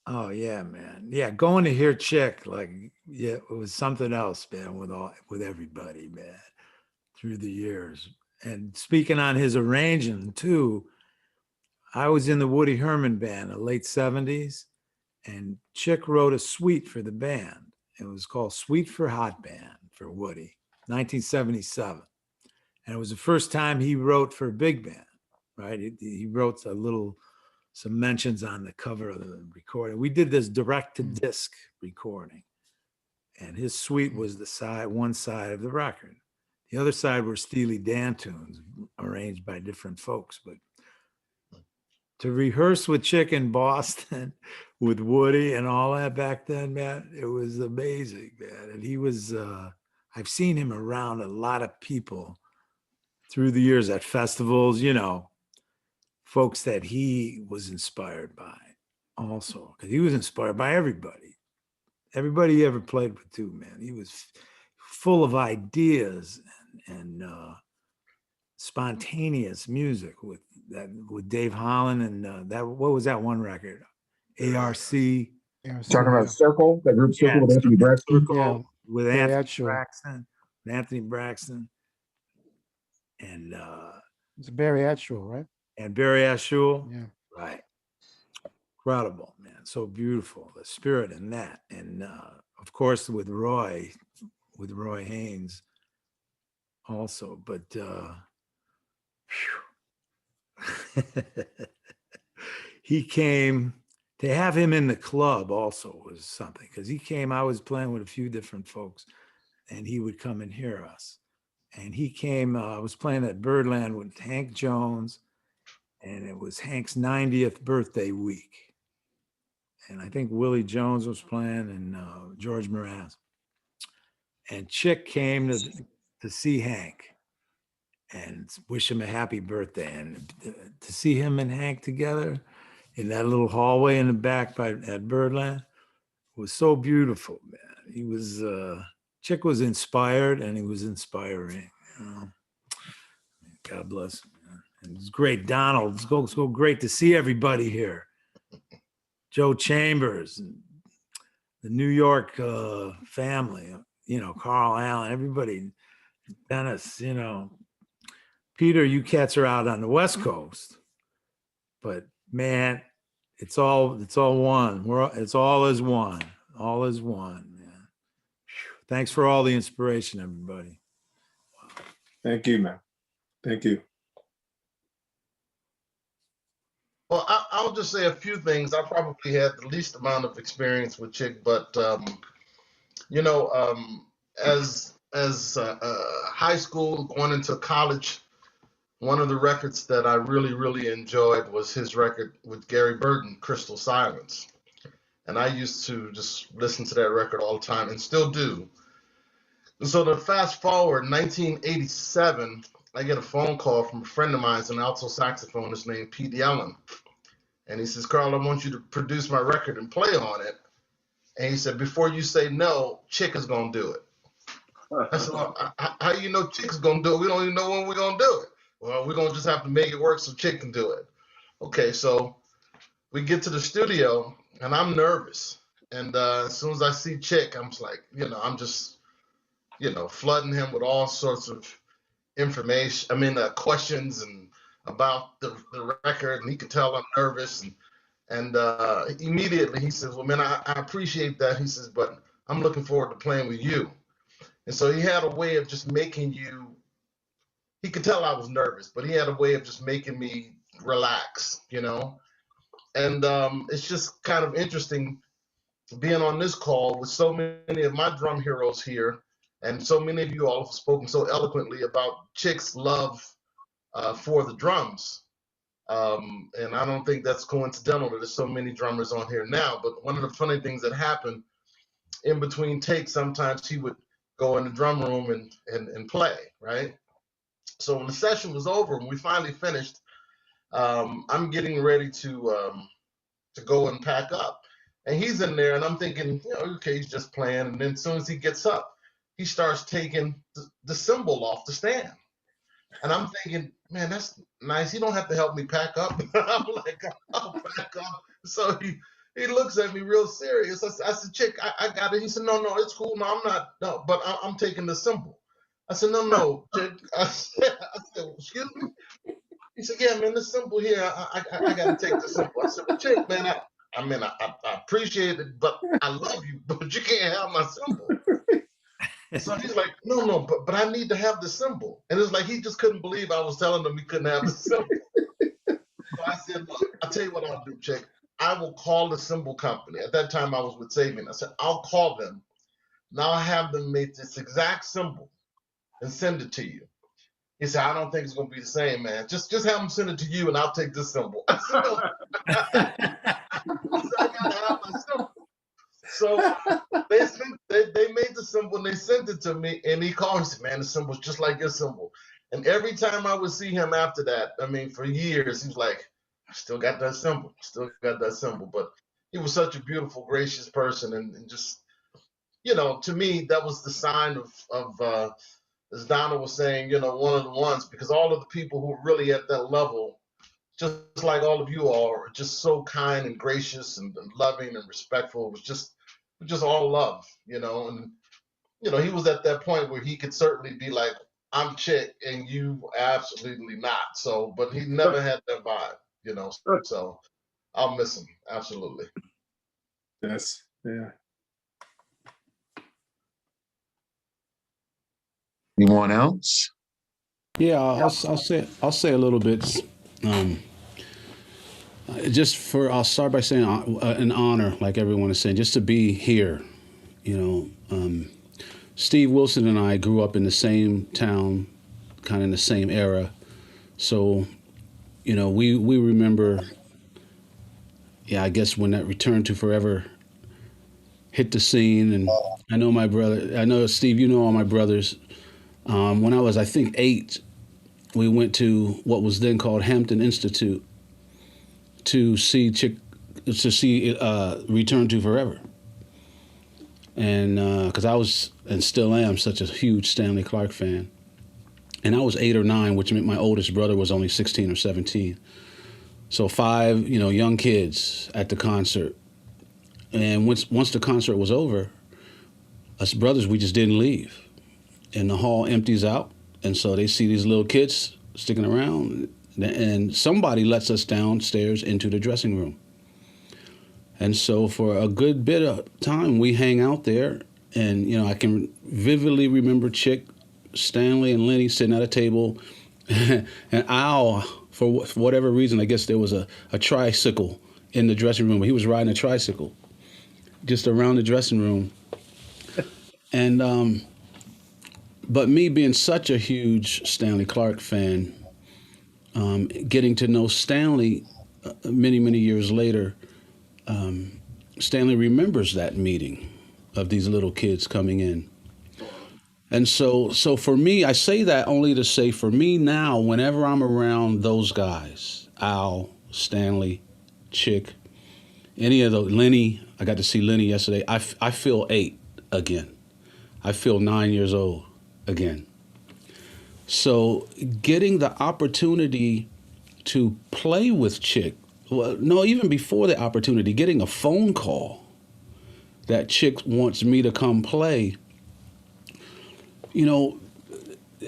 Oh yeah, man. Yeah, going to hear Chick, like, yeah, it was something else, man, with everybody, man, through the years. And speaking on his arranging too, I was in the Woody Herman band in the late 70s, and Chick wrote a suite for the band. It was called Suite for Hot Band for Woody, 1977. And it was the first time he wrote for a big band, right? He wrote some mentions on the cover of the recording. We did this direct to disc recording, and his suite was one side of the record. The other side were Steely Dan tunes arranged by different folks. But to rehearse with Chick in Boston with Woody and all that back then, man, it was amazing, man. And he was, I've seen him around a lot of people through the years at festivals, folks that he was inspired by also, because he was inspired by everybody he ever played with too, man. He was full of ideas and spontaneous music with Dave Holland and what was that one record? ARC.
Talking about Circle, that group Circle with Anthony Braxton.
With Anthony Braxton. And
it's Barry Atshul, right?
And Barry Atshul.
Yeah.
Right. Incredible, man. So beautiful. The spirit in that. And of course with Roy Haynes also. But he came, to have him in the club also was something, because he came, I was playing with a few different folks, and he would come and hear us. And he came, I was playing at Birdland with Hank Jones, and it was Hank's 90th birthday week. And I think Willie Jones was playing, and George Mraz. And Chick came to see Hank and wish him a happy birthday. And to see him and Hank together in that little hallway in the back at Birdland was so beautiful, man. He was, Chick was inspired, and he was inspiring. God bless him, man. And it's great, Donald. It's so great to see everybody here. Joe Chambers, and the New York family, Carl Allen, everybody, Dennis, Peter, you cats are out on the West Coast, but man, it's all one. It's all as one. All is one, man. Thanks for all the inspiration, everybody.
Wow. Thank you, man. Thank you.
Well, I'll just say a few things. I probably had the least amount of experience with Chick, but as high school going into college, one of the records that I really, really enjoyed was his record with Gary Burton, Crystal Silence. And I used to just listen to that record all the time, and still do. And so to fast forward, 1987, I get a phone call from a friend of mine, an alto saxophonist named Pete Yellen. And he says, Carl, I want you to produce my record and play on it. And he said, before you say no, Chick is going to do it. I said, well, how do you know Chick's going to do it? We don't even know when we're going to do it. Well, we're going to just have to make it work so Chick can do it. Okay, so we get to the studio, and I'm nervous. And as soon as I see Chick, I'm just like, I'm just, flooding him with all sorts of information, questions and about the record, and he could tell I'm nervous. And immediately he says, well, man, I appreciate that. He says, but I'm looking forward to playing with you. And so he had a way of just making you, he could tell I was nervous, but he had a way of just making me relax, you know? And it's just kind of interesting being on this call with so many of my drum heroes here, and so many of you all have spoken so eloquently about Chick's love for the drums. And I don't think that's coincidental that there's so many drummers on here now. But one of the funny things that happened in between takes, sometimes he would go in the drum room and play, right? So when the session was over, when we finally finished, I'm getting ready to go and pack up. And he's in there, and I'm thinking, you know, okay, he's just playing. And then as soon as he gets up, he starts taking the cymbal off the stand. And I'm thinking, man, that's nice. He don't have to help me pack up. I'm like, I'll pack up. So he looks at me real serious. I said, Chick, I got it. He said, no, it's cool. No, I'm not. No, but I'm taking the cymbal. I said, no, Chick. I said, excuse me? He said, yeah, man, the cymbal here, I got to take the cymbal. I said, well, Chick, man, I appreciate it, but I love you, but you can't have my cymbal. So he's like, no, but I need to have the cymbal. And it's like he just couldn't believe I was telling him he couldn't have the cymbal. So I said, look, I'll tell you what I'll do, Chick. I will call the cymbal company. At that time, I was with Sabian. I said, I'll call them. Now I'll have them make this exact cymbal and send it to you. He said, I don't think it's going to be the same, man. Just have them send it to you, and I'll take this cymbal. I said, no. I got to have my cymbal. So they made the cymbal, and they sent it to me, and he called me and said, man, the cymbal's just like your cymbal. And every time I would see him after that, I mean, for years, he was like, I still got that cymbal, But he was such a beautiful, gracious person, and just, you know, to me, that was the sign of as Donna was saying, you know, one of the ones, because all of the people who were really at that level, just like all of you all, are just so kind and gracious and loving and respectful. It was just all love, you know. And, you know, he was at that point where he could certainly be like, I'm Chick and you absolutely not. So, but he never had that vibe, you know. So I'll miss him. Absolutely.
Yes. Yeah. Anyone else?
Yeah, I'll say a little bit. I'll start by saying an honor, like everyone is saying, just to be here. You know, Steve Wilson and I grew up in the same town, kind of in the same era. So, you know, we remember, yeah, I guess when that Return to Forever hit the scene. And I know Steve, you know all my brothers. When I was, I think, 8, we went to what was then called Hampton Institute to see Return to Forever. And because I was, and still am, such a huge Stanley Clarke fan. And I was 8 or 9, which meant my oldest brother was only 16 or 17. So 5, you know, young kids at the concert. And once the concert was over, us brothers, we just didn't leave. And the hall empties out, and so they see these little kids sticking around, and somebody lets us downstairs into the dressing room. And so for a good bit of time, we hang out there, and, you know, I can vividly remember Chick, Stanley, and Lenny sitting at a table, and Al, for whatever reason, I guess there was a tricycle in the dressing room, but he was riding a tricycle just around the dressing room. And but me being such a huge Stanley Clarke fan, getting to know Stanley many, many years later, Stanley remembers that meeting of these little kids coming in. And so for me, I say that only to say, for me now, whenever I'm around those guys, Al, Stanley, Chick, any of those, Lenny, I got to see Lenny yesterday, I feel 8 again. I feel 9 years old again. So getting the opportunity to play with Chick, well, no, even before the opportunity, getting a phone call that Chick wants me to come play, you know,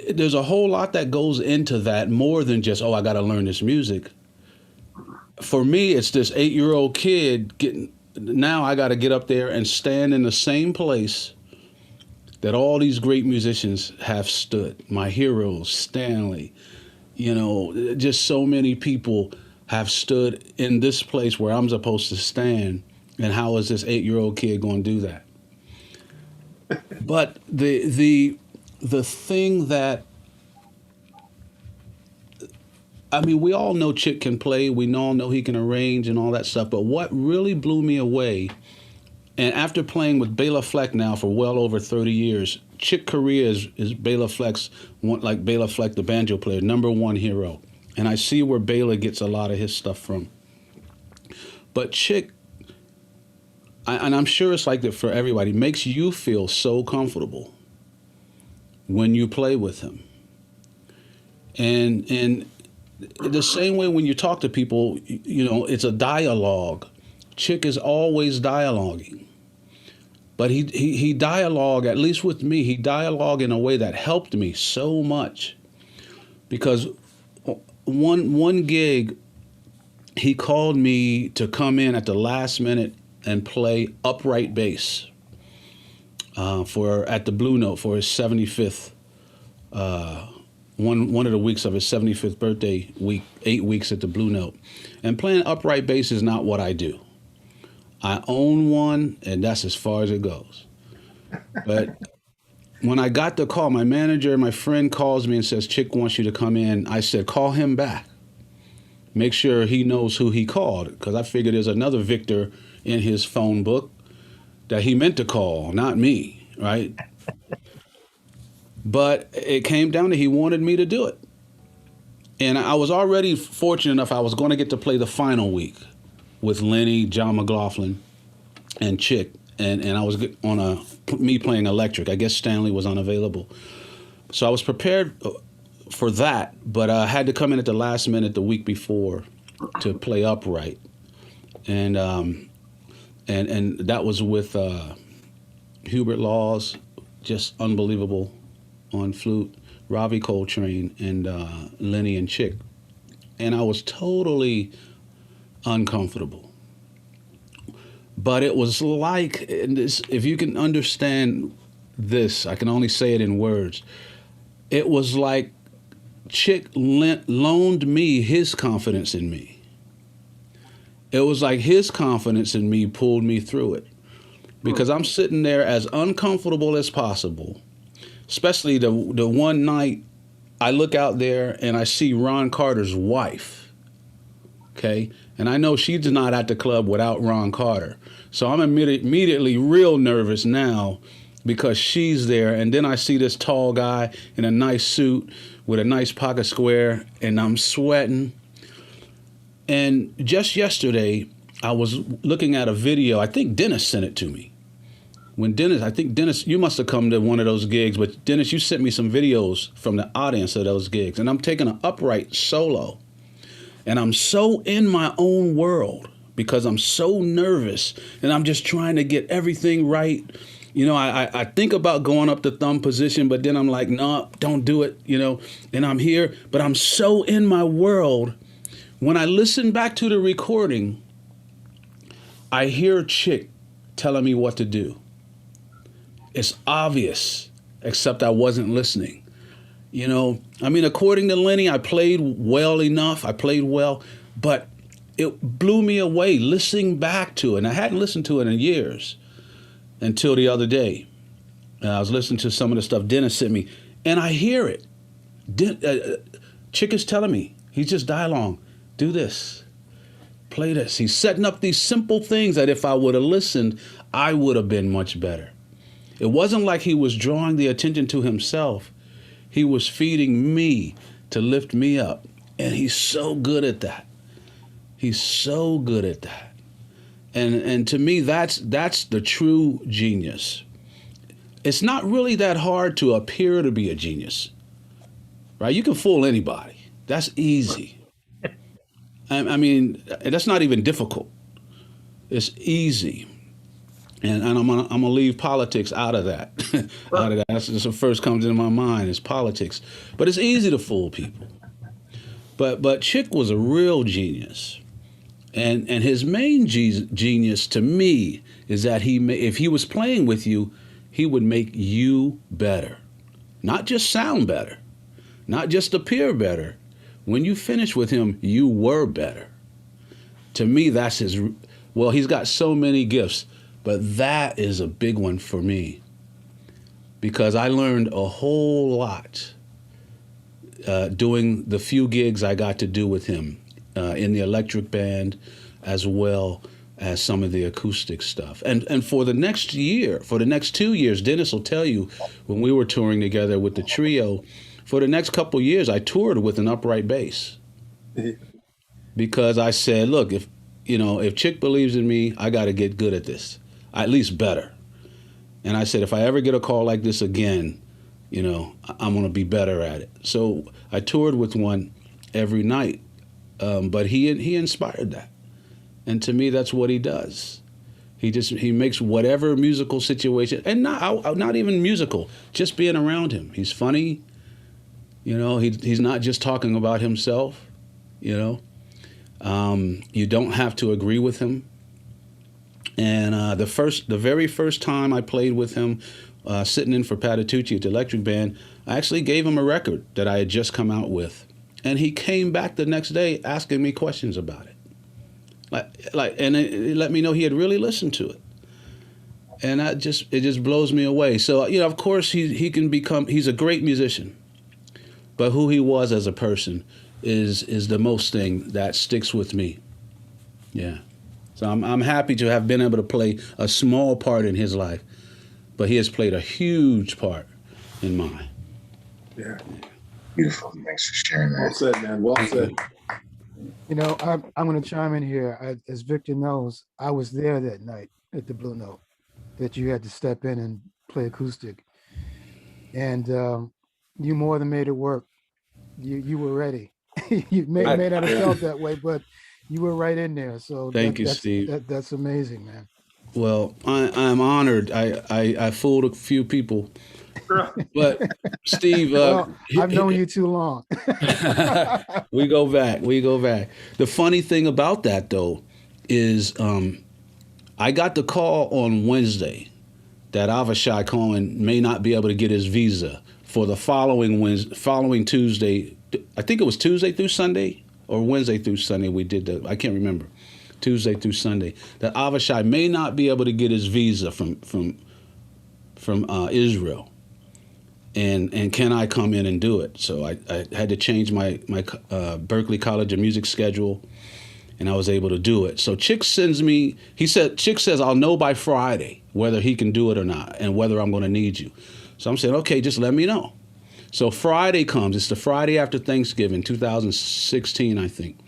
there's a whole lot that goes into that, more than just, oh, I got to learn this music. For me, it's this 8-year-old kid now I got to get up there and stand in the same place that all these great musicians have stood. My heroes, Stanley, you know, just so many people have stood in this place where I'm supposed to stand. And how is this 8-year-old kid going to do that? But the thing that, I mean, we all know Chick can play. We all know he can arrange and all that stuff. But what really blew me away, and after playing with Bela Fleck now for well over 30 years, Chick Corea is Bela Fleck's, like Bela Fleck, the banjo player, #1 hero. And I see where Bela gets a lot of his stuff from. But Chick, and I'm sure it's like that for everybody, makes you feel so comfortable when you play with him. And the same way when you talk to people, you know, it's a dialogue. Chick is always dialoguing. But he dialogue, at least with me, he dialogue in a way that helped me so much. Because one gig, he called me to come in at the last minute and play upright bass at the Blue Note for his 75th, one of the weeks of his 75th birthday week, 8 weeks at the Blue Note. And playing upright bass is not what I do. I own one, and that's as far as it goes. But when I got the call, my manager, my friend calls me and says, Chick wants you to come in. I said, call him back. Make sure he knows who he called, because I figured there's another Victor in his phone book that he meant to call, not me, right? But it came down to he wanted me to do it. And I was already fortunate enough, I was going to get to play the final week with Lenny, John McLaughlin, and Chick. And I was on me playing electric. I guess Stanley was unavailable. So I was prepared for that, but I had to come in at the last minute the week before to play upright. And that was with Hubert Laws, just unbelievable on flute, Ravi Coltrane, and Lenny and Chick. And I was totally uncomfortable. But it was like, if you can understand this, I can only say it in words. It was like Chick loaned me his confidence in me. It was like his confidence in me pulled me through it. Because I'm sitting there as uncomfortable as possible, especially the one night I look out there and I see Ron Carter's wife, okay? And I know she's not at the club without Ron Carter. So I'm immediately real nervous now because she's there. And then I see this tall guy in a nice suit with a nice pocket square, and I'm sweating. And just yesterday, I was looking at a video. I think Dennis sent it to me. Dennis, you must have come to one of those gigs, but Dennis, you sent me some videos from the audience of those gigs. And I'm taking an upright solo. And I'm so in my own world because I'm so nervous and I'm just trying to get everything right. You know, I think about going up the thumb position, but then I'm like, no, don't do it, you know, and I'm here, but I'm so in my world. When I listen back to the recording, I hear Chick telling me what to do. It's obvious, except I wasn't listening. You know, I mean, according to Lenny, I played well enough. I played well, but it blew me away listening back to it. And I hadn't listened to it in years until the other day. I was listening to some of the stuff Dennis sent me, and I hear it. Chick is telling me, he's just dialogue. Do this, play this. He's setting up these simple things that if I would have listened, I would have been much better. It wasn't like he was drawing the attention to himself. He was feeding me to lift me up. And he's so good at that. He's so good at that. And to me, that's the true genius. It's not really that hard to appear to be a genius, right? You can fool anybody. That's easy. I mean, that's not even difficult. It's easy. And I'm gonna leave politics out of that. That's just what first comes into my mind is politics. But it's easy to fool people. But Chick was a real genius, and his main genius to me is that if he was playing with you, he would make you better. Not just sound better, not just appear better. When you finish with him, you were better. To me, that's his, well, he's got so many gifts, but that is a big one for me because I learned a whole lot doing the few gigs I got to do with him in the electric band as well as some of the acoustic stuff. And for the next year, for the next 2 years, Dennis will tell you, when we were touring together with the trio, for the next couple of years, I toured with an upright bass. Because I said, look, if Chick believes in me, I got to get good at this, at least better. And I said, if I ever get a call like this again, I'm going to be better at it. So I toured with one every night, but he inspired that. And to me, that's what he does. He makes whatever musical situation, and not even musical, just being around him. He's funny. He's not just talking about himself. You don't have to agree with him. And the very first time I played with him, sitting in for Patitucci at the Electric Band, I actually gave him a record that I had just come out with, and he came back the next day asking me questions about it. And it let me know he had really listened to it, and it just blows me away. So of course he's a great musician, but who he was as a person is the most thing that sticks with me. Yeah. So I'm happy to have been able to play a small part in his life, but he has played a huge part in mine.
Yeah. Beautiful. Thanks for sharing that.
Well said, man. Well said.
I'm going to chime in here. As Victor knows, I was there that night at the Blue Note that you had to step in and play acoustic. And you more than made it work. You were ready. You may not have felt that way, but you were right in there. So
thank you, Steve.
That's amazing, man.
Well, I'm honored. I fooled a few people. But Steve,
I've known you too long.
We go back. The funny thing about that, though, is I got the call on Wednesday that Avishai Cohen may not be able to get his visa for the following Tuesday. I think it was Tuesday through Sunday or Wednesday through Sunday. We did that. I can't remember. Tuesday through Sunday. That Avishai may not be able to get his visa from Israel. And can I come in and do it? So I had to change my Berkeley College of Music schedule, and I was able to do it. So Chick sends me, Chick says, I'll know by Friday whether he can do it or not and whether I'm going to need you. So I'm saying, okay, just let me know. So Friday comes. It's the Friday after Thanksgiving, 2016, I think.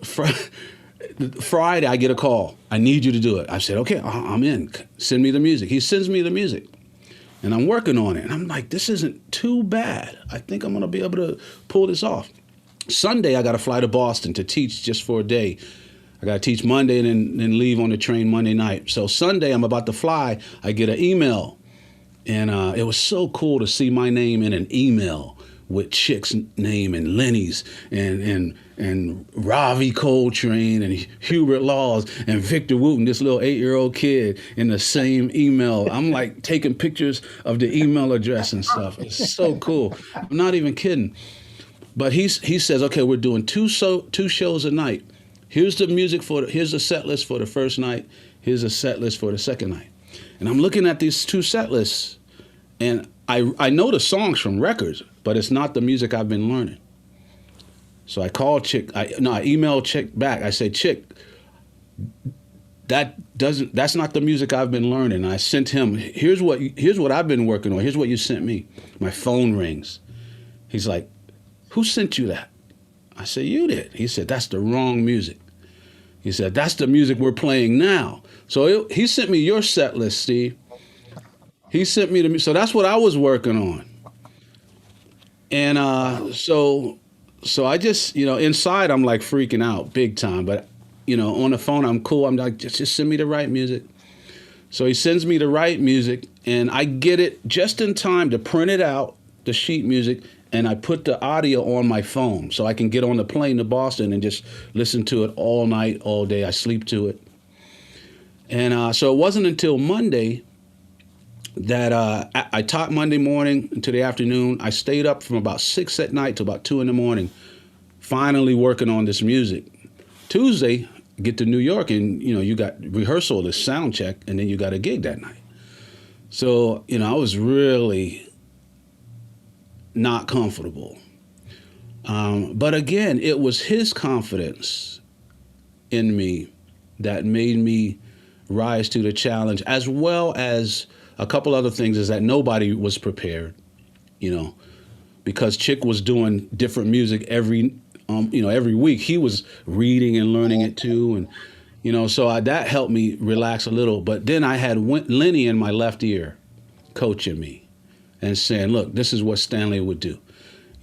Friday, I get a call. I need you to do it. I said, okay, I'm in. Send me the music. He sends me the music. And I'm working on it. And I'm like, this isn't too bad. I think I'm going to be able to pull this off. Sunday, I got to fly to Boston to teach just for a day. I got to teach Monday and then leave on the train Monday night. So Sunday, I'm about to fly. I get an email. And it was so cool to see my name in an email with Chick's name and Lenny's and Ravi Coltrane and Hubert Laws and Victor Wooten, this little 8-year-old kid in the same email. I'm like taking pictures of the email address and stuff. It's so cool. I'm not even kidding. But he says, okay, we're doing two shows a night. Here's the set list for the first night. Here's a set list for the second night. And I'm looking at these two set lists, and I know the songs from records, but it's not the music I've been learning. So I called Chick. I emailed Chick back. I said, Chick, that's not the music I've been learning. And I sent him, here's what I've been working on. Here's what you sent me. My phone rings. He's like, who sent you that? I said, you did. He said, that's the wrong music. He said, that's the music we're playing now. So he sent me your set list, Steve. He sent me so that's what I was working on. And so I just, inside I'm like freaking out big time. But, on the phone, I'm cool. I'm like, just send me the right music. So he sends me the right music, and I get it just in time to print it out, the sheet music, and I put the audio on my phone so I can get on the plane to Boston and just listen to it all night, all day. I sleep to it. And so it wasn't until Monday that I taught Monday morning into the afternoon. I stayed up from about 6 at night to about 2 in the morning, finally working on this music. Tuesday, get to New York, and you got rehearsal, the sound check, and then you got a gig that night. So I was really not comfortable. But again, it was his confidence in me that made me rise to the challenge, as well as a couple other things, is that nobody was prepared, because Chick was doing different music every week. He was reading and learning it too. And, so that helped me relax a little. But then I had Lenny in my left ear coaching me and saying, look, this is what Stanley would do.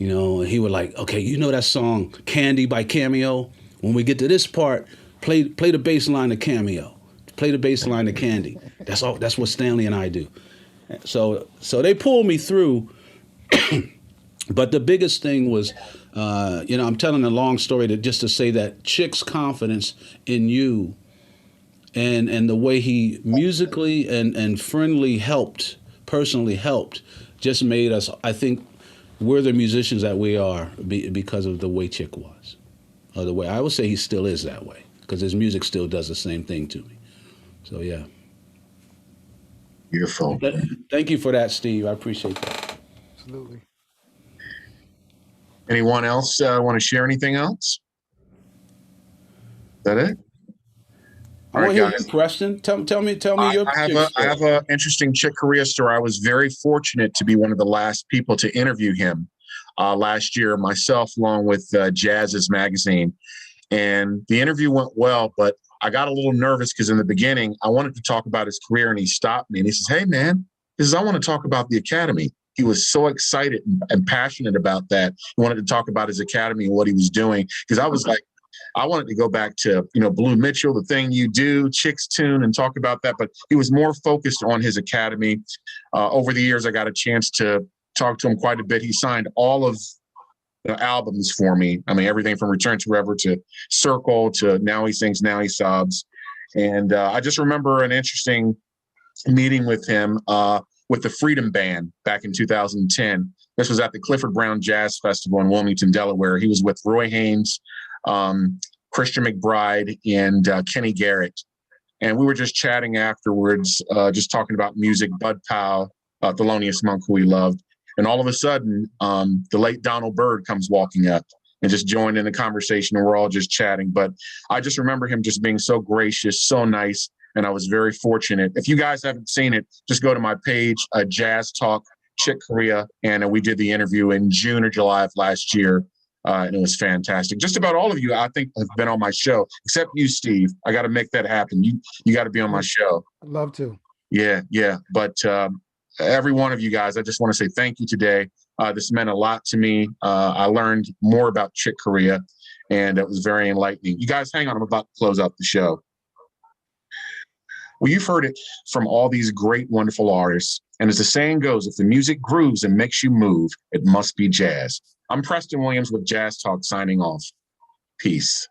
And he would like, okay, that song Candy by Cameo? When we get to this part, play the bass line of Cameo. Play the bass line of Candy. That's all. That's what Stanley and I do. So they pulled me through. But the biggest thing was, I'm telling a long story just to say that Chick's confidence in you and the way he musically and friendly personally helped, just made us, I think, we're the musicians that we are because of the way Chick was. Or the way, I would say he still is that way, because his music still does the same thing to me. So, yeah.
Beautiful.
Thank you for that, Steve. I appreciate that.
Absolutely.
Anyone else want to share anything else? Is that it?
I want to hear you, Preston. Tell me your
I have an interesting Chick Corea story. I was very fortunate to be one of the last people to interview him last year, myself, along with Jazz's magazine. And the interview went well, but I got a little nervous because in the beginning, I wanted to talk about his career, and he stopped me and he says, hey, man, I want to talk about the Academy. He was so excited and passionate about that. He wanted to talk about his Academy and what he was doing, because I was like, I wanted to go back to, Blue Mitchell, The Thing You Do, Chick's Tune, and talk about that. But he was more focused on his Academy. Over the years, I got a chance to talk to him quite a bit. He signed all of the albums for me. I mean, everything from Return to Forever to Circle to Now He Sings, Now He Sobs. And I just remember an interesting meeting with him with the Freedom Band back in 2010. This was at the Clifford Brown Jazz Festival in Wilmington, Delaware. He was with Roy Haynes, Christian McBride, and Kenny Garrett. And we were just chatting afterwards, just talking about music. Bud Powell, Thelonious Monk, who we loved. And all of a sudden, the late Donald Byrd comes walking up and just joined in the conversation, and we're all just chatting. But I just remember him just being so gracious, so nice, and I was very fortunate. If you guys haven't seen it, just go to my page, Jazz Talk Chick Corea, and we did the interview in June or July of last year, and it was fantastic. Just about all of you, I think, have been on my show, except you, Steve. I got to make that happen. You got to be on my show.
I'd love to.
Yeah. But every one of you guys, I just want to say thank you today. This meant a lot to me. I learned more about Chick Corea, and it was very enlightening. You guys, hang on. I'm about to close out the show. Well, you've heard it from all these great, wonderful artists. And as the saying goes, if the music grooves and makes you move, it must be jazz. I'm Preston Williams with Jazz Talk, signing off. Peace.